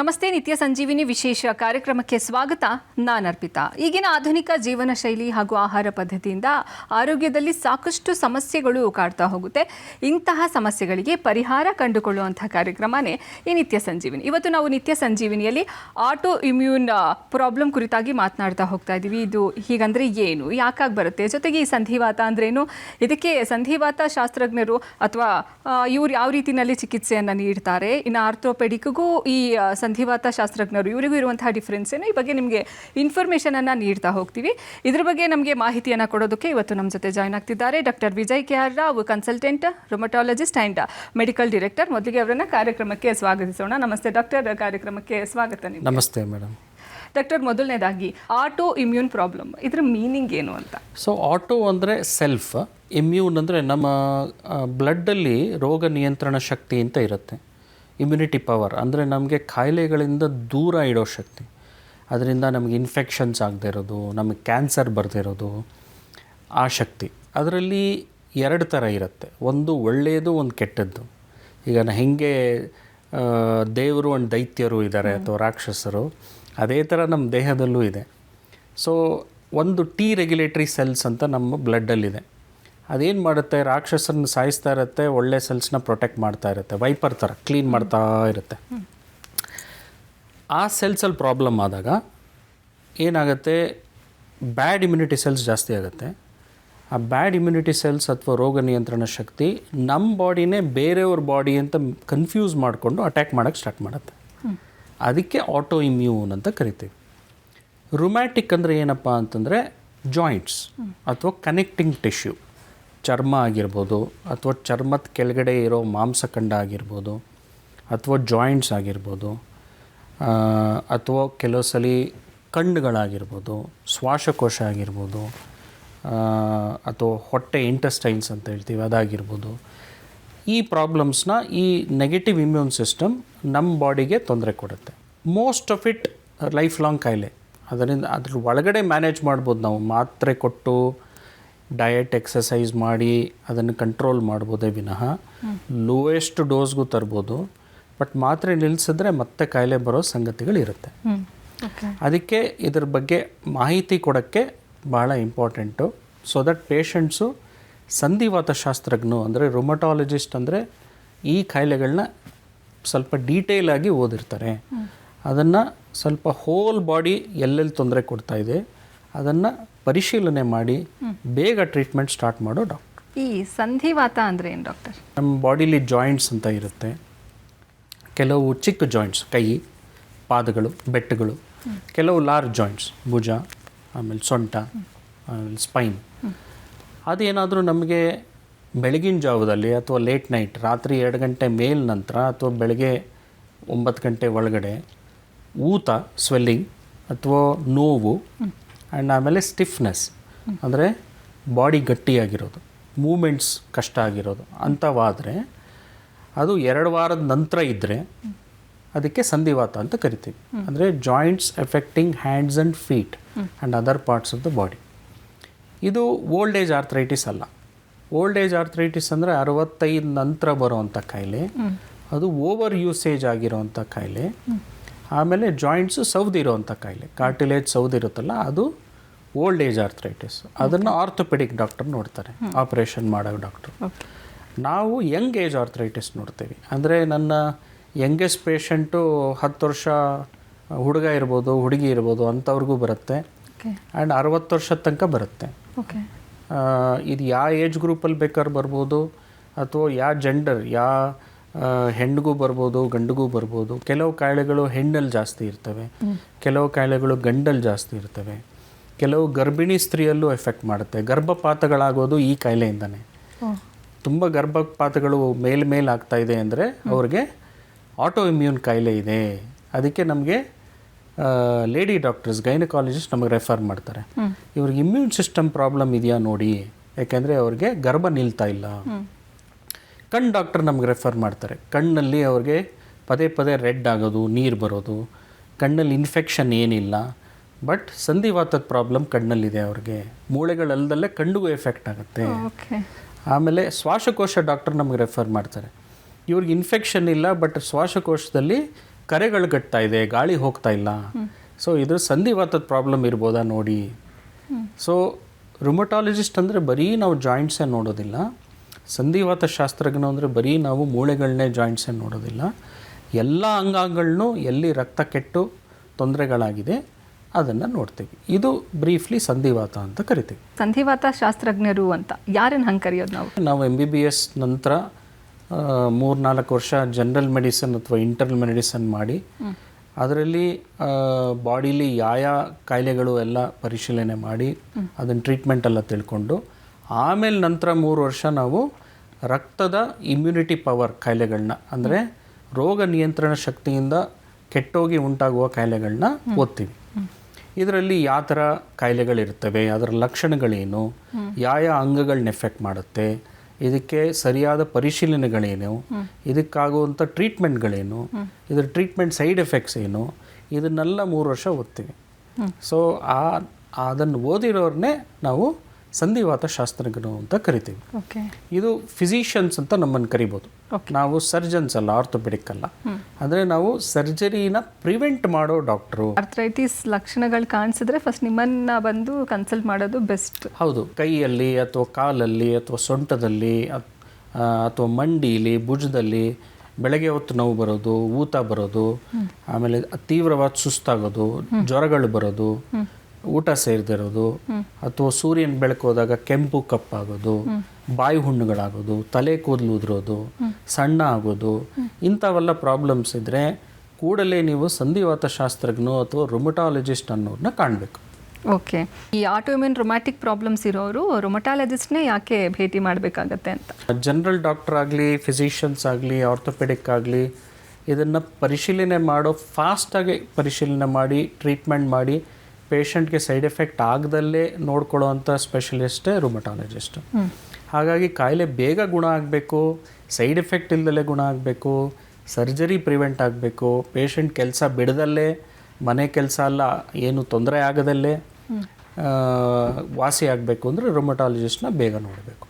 ನಮಸ್ತೆ. ನಿತ್ಯ ಸಂಜೀವಿನಿ ವಿಶೇಷ ಕಾರ್ಯಕ್ರಮಕ್ಕೆ ಸ್ವಾಗತ. ನಾನು ಅರ್ಪಿತಾ. ಈಗಿನ ಆಧುನಿಕ ಜೀವನ ಶೈಲಿ ಹಾಗೂ ಆಹಾರ ಪದ್ಧತಿಯಿಂದ ಆರೋಗ್ಯದಲ್ಲಿ ಸಾಕಷ್ಟು ಸಮಸ್ಯೆಗಳು ಕಾಡ್ತಾ ಹೋಗುತ್ತೆ. ಇಂತಹ ಸಮಸ್ಯೆಗಳಿಗೆ ಪರಿಹಾರ ಕಂಡುಕೊಳ್ಳುವಂತಹ ಕಾರ್ಯಕ್ರಮನೇ ಈ ನಿತ್ಯ ಸಂಜೀವಿನಿ. ಇವತ್ತು ನಾವು ನಿತ್ಯ ಸಂಜೀವಿನಿಯಲ್ಲಿ ಆಟೋ ಇಮ್ಯೂನ್ ಪ್ರಾಬ್ಲಮ್ ಕುರಿತಾಗಿ ಮಾತನಾಡ್ತಾ ಹೋಗ್ತಾ ಇದ್ದೀವಿ. ಇದು ಹೀಗಂದ್ರೆ ಏನು, ಯಾಕಾಗಿ ಬರುತ್ತೆ, ಜೊತೆಗೆ ಈ ಸಂಧಿವಾತ ಅಂದ್ರೇನು, ಇದಕ್ಕೆ ಸಂಧಿವಾತ ಶಾಸ್ತ್ರಜ್ಞರು ಅಥವಾ ಇವ್ರು ಯಾವ ರೀತಿಯಲ್ಲಿ ಚಿಕಿತ್ಸೆಯನ್ನು ನೀಡ್ತಾರೆ, ಇನ್ನು ಆರ್ಥೋಪೆಡಿಕ್ಗೂ ಈ ಸಂಧಿವಾತ ಶಾಸ್ತ್ರಜ್ಞರು ಇವರಿಗೂ ಇರುವಂತಹ ಡಿಫ್ರೆನ್ಸ್ ಏನು, ಈ ಬಗ್ಗೆ ನಿಮಗೆ ಇನ್ಫಾರ್ಮೇಷನನ್ನು ನೀಡ್ತಾ ಹೋಗ್ತೀವಿ. ಇದ್ರ ಬಗ್ಗೆ ನಮಗೆ ಮಾಹಿತಿಯನ್ನು ಕೊಡೋದಕ್ಕೆ ಇವತ್ತು ನಮ್ಮ ಜೊತೆ ಜಾಯ್ನ್ ಆಗ್ತಿದ್ದಾರೆ doctor Vijay K R Rao, consultant rheumatologist and medical director. ಮೊದಲಿಗೆ ಅವರನ್ನು ಕಾರ್ಯಕ್ರಮಕ್ಕೆ ಸ್ವಾಗತಿಸೋಣ. ನಮಸ್ತೆ ಡಾಕ್ಟರ್, ಕಾರ್ಯಕ್ರಮಕ್ಕೆ ಸ್ವಾಗತ. ನಿಮಗೆ ನಮಸ್ತೆ ಮೇಡಮ್. ಡಾಕ್ಟರ್, ಮೊದಲನೇದಾಗಿ ಆಟೋ ಇಮ್ಯೂನ್ ಪ್ರಾಬ್ಲಮ್, ಇದ್ರ ಮೀನಿಂಗ್ ಏನು ಅಂತ? ಸೊ ಆಟೋ ಅಂದರೆ ಸೆಲ್ಫ್, ಇಮ್ಯೂನ್ ಅಂದರೆ ನಮ್ಮ ಬ್ಲಡ್ಡಲ್ಲಿ ರೋಗ ನಿಯಂತ್ರಣ ಶಕ್ತಿ ಅಂತ ಇರುತ್ತೆ. ಇಮ್ಯುನಿಟಿ ಪವರ್ ಅಂದರೆ ನಮಗೆ ಕಾಯಿಲೆಗಳಿಂದ ದೂರ ಇಡೋ ಶಕ್ತಿ. ಅದರಿಂದ ನಮಗೆ ಇನ್ಫೆಕ್ಷನ್ಸ್ ಆಗದೆ ಇರೋದು, ನಮಗೆ ಕ್ಯಾನ್ಸರ್ ಬರದೇ ಇರೋದು, ಆ ಶಕ್ತಿ. ಅದರಲ್ಲಿ ಎರಡು ಥರ ಇರುತ್ತೆ, ಒಂದು ಒಳ್ಳೆಯದು, ಒಂದು ಕೆಟ್ಟದ್ದು. ಈಗ ಹೇಗೆ ದೇವರು ಒಂದು ದೈತ್ಯರು ಇದ್ದಾರೆ ಅಥವಾ ರಾಕ್ಷಸರು, ಅದೇ ಥರ ನಮ್ಮ ದೇಹದಲ್ಲೂ ಇದೆ. ಸೊ ಒಂದು ಟಿ ರೆಗ್ಯುಲೇಟರಿ ಸೆಲ್ಸ್ ಅಂತ ನಮ್ಮ ಬ್ಲಡ್ಡಲ್ಲಿದೆ. ಅದೇನು ಮಾಡುತ್ತೆ, ರಾಕ್ಷಸರನ್ನ ಸಾಯಿಸ್ತಾ ಇರುತ್ತೆ, ಒಳ್ಳೆ ಸೆಲ್ಸ್ನ ಪ್ರೊಟೆಕ್ಟ್ ಮಾಡ್ತಾ ಇರುತ್ತೆ, ವೈಪರ್ ಥರ ಕ್ಲೀನ್ ಮಾಡ್ತಾ ಇರುತ್ತೆ. ಆ ಸೆಲ್ಸಲ್ಲಿ ಪ್ರಾಬ್ಲಮ್ ಆದಾಗ ಏನಾಗುತ್ತೆ, ಬ್ಯಾಡ್ ಇಮ್ಯುನಿಟಿ ಸೆಲ್ಸ್ ಜಾಸ್ತಿ ಆಗುತ್ತೆ. ಆ ಬ್ಯಾಡ್ ಇಮ್ಯುನಿಟಿ ಸೆಲ್ಸ್ ಅಥವಾ ರೋಗ ನಿಯಂತ್ರಣ ಶಕ್ತಿ ನಮ್ಮ ಬಾಡಿನೇ ಬೇರೆಯವ್ರ ಬಾಡಿ ಅಂತ ಕನ್ಫ್ಯೂಸ್ ಮಾಡಿಕೊಂಡು ಅಟ್ಯಾಕ್ ಮಾಡೋಕ್ಕೆ ಸ್ಟಾರ್ಟ್ ಮಾಡುತ್ತೆ. ಅದಕ್ಕೆ ಆಟೋ ಇಮ್ಯೂನ್ ಅಂತ ಕರಿತೀವಿ. ರುಮ್ಯಾಟಿಕ್ ಅಂದರೆ ಏನಪ್ಪ ಅಂತಂದರೆ ಜಾಯಿಂಟ್ಸ್ ಅಥವಾ ಕನೆಕ್ಟಿಂಗ್ ಟಿಶ್ಯೂ, ಚರ್ಮ ಆಗಿರ್ಬೋದು ಅಥವಾ ಚರ್ಮದ ಕೆಳಗಡೆ ಇರೋ ಮಾಂಸಖಂಡ ಆಗಿರ್ಬೋದು ಅಥವಾ ಜಾಯಿಂಟ್ಸ್ ಆಗಿರ್ಬೋದು ಅಥವಾ ಕೆಲವು ಸಲ ಕಣ್ಣುಗಳಾಗಿರ್ಬೋದು, ಶ್ವಾಸಕೋಶ ಆಗಿರ್ಬೋದು ಅಥವಾ ಹೊಟ್ಟೆ ಇಂಟೆಸ್ಟೈನ್ಸ್ ಅಂತ ಹೇಳ್ತೀವಿ ಅದಾಗಿರ್ಬೋದು. ಈ ಪ್ರಾಬ್ಲಮ್ಸ್ನ ಈ ನೆಗೆಟಿವ್ ಇಮ್ಯೂನ್ ಸಿಸ್ಟಮ್ ನಮ್ಮ ಬಾಡಿಗೆ ತೊಂದರೆ ಕೊಡುತ್ತೆ. Most of it life long ಕಾಯಿಲೆ. ಅದರಿಂದ ಅದ್ರ ಒಳಗಡೆ ಮ್ಯಾನೇಜ್ ಮಾಡ್ಬೋದು ನಾವು, ಮಾತ್ರೆ ಕೊಟ್ಟು ಡಯಟ್ ಎಕ್ಸಸೈಸ್ ಮಾಡಿ ಅದನ್ನು ಕಂಟ್ರೋಲ್ ಮಾಡ್ಬೋದೇ ವಿನಃ ಲೋಯೆಸ್ಟ್ ಡೋಸ್ಗೂ ತರ್ಬೋದು. ಬಟ್ ಮಾತ್ರೆ ನಿಲ್ಲಿಸಿದ್ರೆ ಮತ್ತೆ ಕಾಯಿಲೆ ಬರೋ ಸಂಗತಿಗಳಿರುತ್ತೆ. ಅದಕ್ಕೆ ಇದ್ರ ಬಗ್ಗೆ ಮಾಹಿತಿ ಕೊಡೋಕ್ಕೆ ಭಾಳ ಇಂಪಾರ್ಟೆಂಟು. ಸೊ ದಟ್ ಪೇಷಂಟ್ಸು ಸಂಧಿವಾತ ಶಾಸ್ತ್ರಜ್ಞರು ಅಂದರೆ ರುಮಟಾಲಜಿಸ್ಟ್ ಅಂದರೆ ಈ ಕಾಯಿಲೆಗಳನ್ನ ಸ್ವಲ್ಪ ಡೀಟೇಲಾಗಿ ಓದಿರ್ತಾರೆ. ಅದನ್ನು ಸ್ವಲ್ಪ ಹೋಲ್ ಬಾಡಿ ಎಲ್ಲೆಲ್ಲಿ ತೊಂದರೆ ಕೊಡ್ತಾಯಿದೆ ಅದನ್ನು ಪರಿಶೀಲನೆ ಮಾಡಿ ಬೇಗ ಟ್ರೀಟ್ಮೆಂಟ್ ಸ್ಟಾರ್ಟ್ ಮಾಡೋ ಡಾಕ್ಟರ್. ಈ ಸಂಧಿವಾತ ಅಂದರೆ ಏನು ಡಾಕ್ಟರ್? ನಮ್ಮ ಬಾಡಿಲಿ ಜಾಯಿಂಟ್ಸ್ ಅಂತ ಇರುತ್ತೆ. ಕೆಲವು ಚಿಕ್ಕ ಜಾಯಿಂಟ್ಸ್, ಕೈ, ಪಾದಗಳು, ಬೆಟ್ಟಗಳು. ಕೆಲವು ಲಾರ್ಜ್ ಜಾಯಿಂಟ್ಸ್, ಭುಜ, ಆಮೇಲೆ ಸೊಂಟ, ಆಮೇಲೆ ಸ್ಪೈನ್. ಅದೇನಾದರೂ ನಮಗೆ ಬೆಳಗಿನ ಜಾವದಲ್ಲಿ ಅಥವಾ ಲೇಟ್ ನೈಟ್, ರಾತ್ರಿ 2 ಗಂಟೆ ಮೇಲ್ ನಂತರ ಅಥವಾ ಬೆಳಗ್ಗೆ 9 ಗಂಟೆ ಒಳಗಡೆ ಊತ, ಸ್ವೆಲ್ಲಿಂಗ್ ಅಥವಾ ನೋವು ಆ್ಯಂಡ್ ಆಮೇಲೆ ಸ್ಟಿಫ್ನೆಸ್ ಅಂದರೆ ಬಾಡಿ ಗಟ್ಟಿಯಾಗಿರೋದು, ಮೂಮೆಂಟ್ಸ್ ಕಷ್ಟ ಆಗಿರೋದು ಅಂಥವಾದರೆ ಅದು 2 ವಾರದ ನಂತರ ಇದ್ದರೆ ಅದಕ್ಕೆ ಸಂಧಿವಾತ ಅಂತ ಕರಿತೀವಿ. ಅಂದರೆ joints affecting hands and feet and other parts of the body. ಇದು ಓಲ್ಡ್ ಏಜ್ ಆರ್ಥ್ರೈಟಿಸ್ ಅಲ್ಲ. ಓಲ್ಡ್ ಏಜ್ ಆರ್ಥ್ರೈಟಿಸ್ ಅಂದರೆ 65 ನಂತರ ಬರೋವಂಥ ಕಾಯಿಲೆ. ಅದು ಓವರ್ ಯೂಸೇಜ್ ಆಗಿರೋವಂಥ ಕಾಯಿಲೆ. ಆಮೇಲೆ ಜಾಯಿಂಟ್ಸು ಸೌದಿರೋವಂಥ ಕಾಯಿಲೆ, ಕಾರ್ಟಿಲೇಜ್ ಸೌದಿರುತ್ತಲ್ಲ, ಅದು ಓಲ್ಡ್ ಏಜ್ ಆರ್ಥ್ರೈಟಿಸ್. ಅದನ್ನು ಆರ್ಥೋಪೆಡಿಕ್ ಡಾಕ್ಟರ್ ನೋಡ್ತಾರೆ, ಆಪ್ರೇಷನ್ ಮಾಡೋ ಡಾಕ್ಟ್ರು. ನಾವು ಯಂಗ್ ಏಜ್ ಆರ್ಥ್ರೈಟಿಸ್ ನೋಡ್ತೀವಿ. ಅಂದರೆ ನನ್ನ ಯಂಗೆಸ್ಟ್ ಪೇಷಂಟು 10 ವರ್ಷ ಹುಡುಗ ಇರ್ಬೋದು, ಹುಡುಗಿ ಇರ್ಬೋದು, ಅಂಥವ್ರಿಗೂ ಬರುತ್ತೆ. ಆ್ಯಂಡ್ 60 ವರ್ಷದ ತನಕ ಬರುತ್ತೆ. ಇದು ಯಾವ ಏಜ್ ಗ್ರೂಪಲ್ಲಿ ಬೇಕಾದ್ರೂ ಬರ್ಬೋದು, ಅಥವಾ ಯಾವ ಜೆಂಡರ್, ಯಾವ ಹೆಣ್ಣಿಗೂ ಬರ್ಬೋದು, ಗಂಡಿಗೂ ಬರ್ಬೋದು. ಕೆಲವು ಕಾಯಿಲೆಗಳು ಹೆಣ್ಣಲ್ಲಿ ಜಾಸ್ತಿ ಇರ್ತವೆ, ಕೆಲವು ಕಾಯಿಲೆಗಳು ಗಂಡಲ್ಲಿ ಜಾಸ್ತಿ ಇರ್ತವೆ. ಕೆಲವು ಗರ್ಭಿಣಿ ಸ್ತ್ರೀಯಲ್ಲೂ ಎಫೆಕ್ಟ್ ಮಾಡುತ್ತೆ. ಗರ್ಭಪಾತಗಳಾಗೋದು ಈ ಕಾಯಿಲೆಯಿಂದನೇ. ತುಂಬ ಗರ್ಭಪಾತಗಳು ಮೇಲ್ ಆಗ್ತಾಯಿದೆ ಅಂದರೆ ಅವ್ರಿಗೆ ಆಟೋ ಇಮ್ಯೂನ್ ಕಾಯಿಲೆ ಇದೆ. ಅದಕ್ಕೆ ನಮಗೆ ಲೇಡಿ ಡಾಕ್ಟರ್ಸ್, ಗೈನಕಾಲಜಿಸ್ಟ್ ನಮಗೆ ರೆಫರ್ ಮಾಡ್ತಾರೆ. ಇವ್ರಿಗೆ ಇಮ್ಯೂನ್ ಸಿಸ್ಟಮ್ ಪ್ರಾಬ್ಲಮ್ ಇದೆಯಾ ನೋಡಿ, ಯಾಕೆಂದರೆ ಅವ್ರಿಗೆ ಗರ್ಭ ನಿಲ್ತಾ ಇಲ್ಲ. ಕಣ್ಣು ಡಾಕ್ಟರ್ ನಮ್ಗೆ ರೆಫರ್ ಮಾಡ್ತಾರೆ. ಕಣ್ಣಲ್ಲಿ ಅವ್ರಿಗೆ ಪದೇ ಪದೇ ರೆಡ್ ಆಗೋದು, ನೀರು ಬರೋದು, ಕಣ್ಣಲ್ಲಿ ಇನ್ಫೆಕ್ಷನ್ ಏನಿಲ್ಲ, ಬಟ್ ಸಂಧಿವಾತದ ಪ್ರಾಬ್ಲಮ್ ಕಣ್ಣಲ್ಲಿದೆ ಅವ್ರಿಗೆ. ಮೂಳೆಗಳಲ್ಲದಲ್ಲೇ ಕಣ್ಣಿಗೂ ಎಫೆಕ್ಟ್ ಆಗುತ್ತೆ. ಆಮೇಲೆ ಶ್ವಾಸಕೋಶ ಡಾಕ್ಟರ್ ನಮಗೆ ರೆಫರ್ ಮಾಡ್ತಾರೆ. ಇವ್ರಿಗೆ ಇನ್ಫೆಕ್ಷನ್ ಇಲ್ಲ, ಬಟ್ ಶ್ವಾಸಕೋಶದಲ್ಲಿ ಕರೆಗಳು ಗಟ್ತಾ ಇದೆ, ಗಾಳಿ ಹೋಗ್ತಾ ಇಲ್ಲ. ಸೊ ಇದ್ರ ಸಂಧಿವಾತದ ಪ್ರಾಬ್ಲಮ್ ಇರ್ಬೋದಾ ನೋಡಿ. ಸೊ ರುಮಟಾಲಜಿಸ್ಟ್ ಅಂದರೆ ಬರೀ ನಾವು ಜಾಯಿಂಟ್ಸೇ ನೋಡೋದಿಲ್ಲ, ಸಂಧಿವಾತ ಶಾಸ್ತ್ರಜ್ಞ ಅಂದರೆ ಬರೀ ನಾವು ಮೂಳೆಗಳನ್ನೇ ಜಾಯಿಂಟ್ಸೇ ನೋಡೋದಿಲ್ಲ, ಎಲ್ಲ ಅಂಗಾಂಗಗಳನ್ನೂ ಎಲ್ಲಿ ರಕ್ತ ಕೆಟ್ಟು ತೊಂದರೆಗಳಾಗಿದೆ ಅದನ್ನು ನೋಡ್ತೀವಿ. ಇದು ಬ್ರೀಫ್ಲಿ ಸಂಧಿವಾತ ಅಂತ ಕರಿತೀವಿ. ಸಂಧಿವಾತ ಶಾಸ್ತ್ರಜ್ಞರು ಅಂತ ಯಾರನ್ನು ಹಂಗೆ ಕರೆಯೋದು ನಾವು MBBS ನಂತರ 3-4 ವರ್ಷ ಜನರಲ್ ಮೆಡಿಸಿನ್ ಅಥವಾ ಇಂಟರ್ನಲ್ ಮೆಡಿಸಿನ್ ಮಾಡಿ ಅದರಲ್ಲಿ ಬಾಡಿಲಿ ಯಾವ ಕಾಯಿಲೆಗಳು ಎಲ್ಲ ಪರಿಶೀಲನೆ ಮಾಡಿ ಅದನ್ನು ಟ್ರೀಟ್ಮೆಂಟ್ ಎಲ್ಲ ತಿಳ್ಕೊಂಡು ಆಮೇಲೆ ನಂತರ 3 ವರ್ಷ ನಾವು ರಕ್ತದ ಇಮ್ಯುನಿಟಿ ಪವರ್ ಕಾಯಿಲೆಗಳನ್ನ ಅಂದರೆ ರೋಗ ನಿಯಂತ್ರಣ ಶಕ್ತಿಯಿಂದ ಕೆಟ್ಟೋಗಿ ಉಂಟಾಗುವ ಕಾಯಿಲೆಗಳನ್ನ ಓದ್ತೀವಿ. ಇದರಲ್ಲಿ ಯಾವ ಥರ ಕಾಯಿಲೆಗಳಿರ್ತವೆ, ಅದರ ಲಕ್ಷಣಗಳೇನು, ಯಾವ ಅಂಗಗಳನ್ನ ಎಫೆಕ್ಟ್ ಮಾಡುತ್ತೆ, ಇದಕ್ಕೆ ಸರಿಯಾದ ಪರಿಶೀಲನೆಗಳೇನು, ಇದಕ್ಕಾಗುವಂಥ ಟ್ರೀಟ್ಮೆಂಟ್ಗಳೇನು, ಇದರ ಟ್ರೀಟ್ಮೆಂಟ್ ಸೈಡ್ ಎಫೆಕ್ಟ್ಸ್ ಏನು, ಇದನ್ನೆಲ್ಲ 3 ವರ್ಷ ಓದ್ತೀವಿ. ಸೊ ಅದನ್ನು ಓದಿರೋರನ್ನೇ ನಾವು ಸಂಧಿವಾತ ಶಾಸ್ತ್ರಜ್ಞರು ಅಂತ ಕರಿತೀವಿ. ಇದು ಫಿಸಿಷಿಯನ್ಸ್ ಅಂತ ನಮ್ಮನ್ನು ಕರಿಬೋದು. ನಾವು ಸರ್ಜನ್ಸ್ ಅಲ್ಲ, ಆರ್ಥೋಪೆಡಿಕ್ ಅಲ್ಲ. ಅಂದರೆ ನಾವು ಸರ್ಜರಿನ ಪ್ರಿವೆಂಟ್ ಮಾಡೋ ಡಾಕ್ಟ್ರು. ಆರ್ಥ್ರೈಟಿಸ್ ಲಕ್ಷಣಗಳು ಕಾಣಿಸಿದ್ರೆ ಫಸ್ಟ್ ನಿಮ್ಮನ್ನು ಬಂದು ಕನ್ಸಲ್ಟ್ ಮಾಡೋದು ಬೆಸ್ಟ್. ಹೌದು, ಕೈಯಲ್ಲಿ ಅಥವಾ ಕಾಲಲ್ಲಿ ಅಥವಾ ಸೊಂಟದಲ್ಲಿ ಅಥವಾ ಮಂಡಿಲಿ, ಭುಜದಲ್ಲಿ ಬೆಳಗ್ಗೆ ಹೊತ್ತು ನೋವು ಬರೋದು, ಊತ ಬರೋದು, ಆಮೇಲೆ ತೀವ್ರವಾದ ಸುಸ್ತಾಗೋದು, ಜ್ವರಗಳು ಬರೋದು, ಊಟ ಸೇರಿದಿರೋದು, ಅಥವಾ ಸೂರ್ಯನ ಬೆಳಕು ಹೋದಾಗ ಕೆಂಪು ಕಪ್ಪಾಗೋದು, ಬಾಯಿ ಹುಣ್ಣುಗಳಾಗೋದು, ತಲೆ ಕೂದಲು ಉದುರೋದು, ಸಣ್ಣ ಆಗೋದು, ಇಂಥವೆಲ್ಲ ಪ್ರಾಬ್ಲಮ್ಸ್ ಇದ್ದರೆ ಕೂಡಲೇ ನೀವು ಸಂಧಿವಾತ ಶಾಸ್ತ್ರಜ್ಞರು ಅಥವಾ ರುಮಟಾಲಜಿಸ್ಟ್ ಅನ್ನೋರನ್ನ ಕಾಣಬೇಕು. ಓಕೆ, ಈ ಆಟೋಇಮ್ಯೂನ್ ರೊಮ್ಯಾಟಿಕ್ ಪ್ರಾಬ್ಲಮ್ಸ್ ಇರೋರು ರೊಮಟಾಲಜಿಸ್ಟ್ನೇ ಯಾಕೆ ಭೇಟಿ ಮಾಡಬೇಕಾಗತ್ತೆ ಅಂತ? ಜನರಲ್ ಡಾಕ್ಟರ್ ಆಗಲಿ, ಫಿಸಿಷಿಯನ್ಸ್ ಆಗಲಿ, ಆರ್ಥೋಪೆಡಿಕ್ ಆಗಲಿ, ಇದನ್ನು ಪರಿಶೀಲನೆ ಮಾಡೋ ಫಾಸ್ಟಾಗಿ ಪರಿಶೀಲನೆ ಮಾಡಿ ಟ್ರೀಟ್ಮೆಂಟ್ ಮಾಡಿ ಪೇಷಂಟ್ಗೆ ಸೈಡ್ ಎಫೆಕ್ಟ್ ಆಗದಲ್ಲೇ ನೋಡ್ಕೊಳ್ಳೋ ಅಂಥ ಸ್ಪೆಷಲಿಸ್ಟೇ ರುಮಟಾಲಜಿಸ್ಟ್. ಹಾಗಾಗಿ ಕಾಯಿಲೆ ಬೇಗ ಗುಣ ಆಗಬೇಕು, ಸೈಡ್ ಎಫೆಕ್ಟ್ ಇಲ್ದಲೇ ಗುಣ ಆಗಬೇಕು, ಸರ್ಜರಿ ಪ್ರಿವೆಂಟ್ ಆಗಬೇಕು, ಪೇಷಂಟ್ ಕೆಲಸ ಬಿಡದಲ್ಲೇ, ಮನೆ ಕೆಲಸ ಎಲ್ಲ ಏನು ತೊಂದರೆ ಆಗದಲ್ಲೇ ವಾಸಿ ಆಗಬೇಕು ಅಂದರೆ ರುಮಟಾಲಜಿಸ್ಟ್ನ ಬೇಗ ನೋಡಬೇಕು.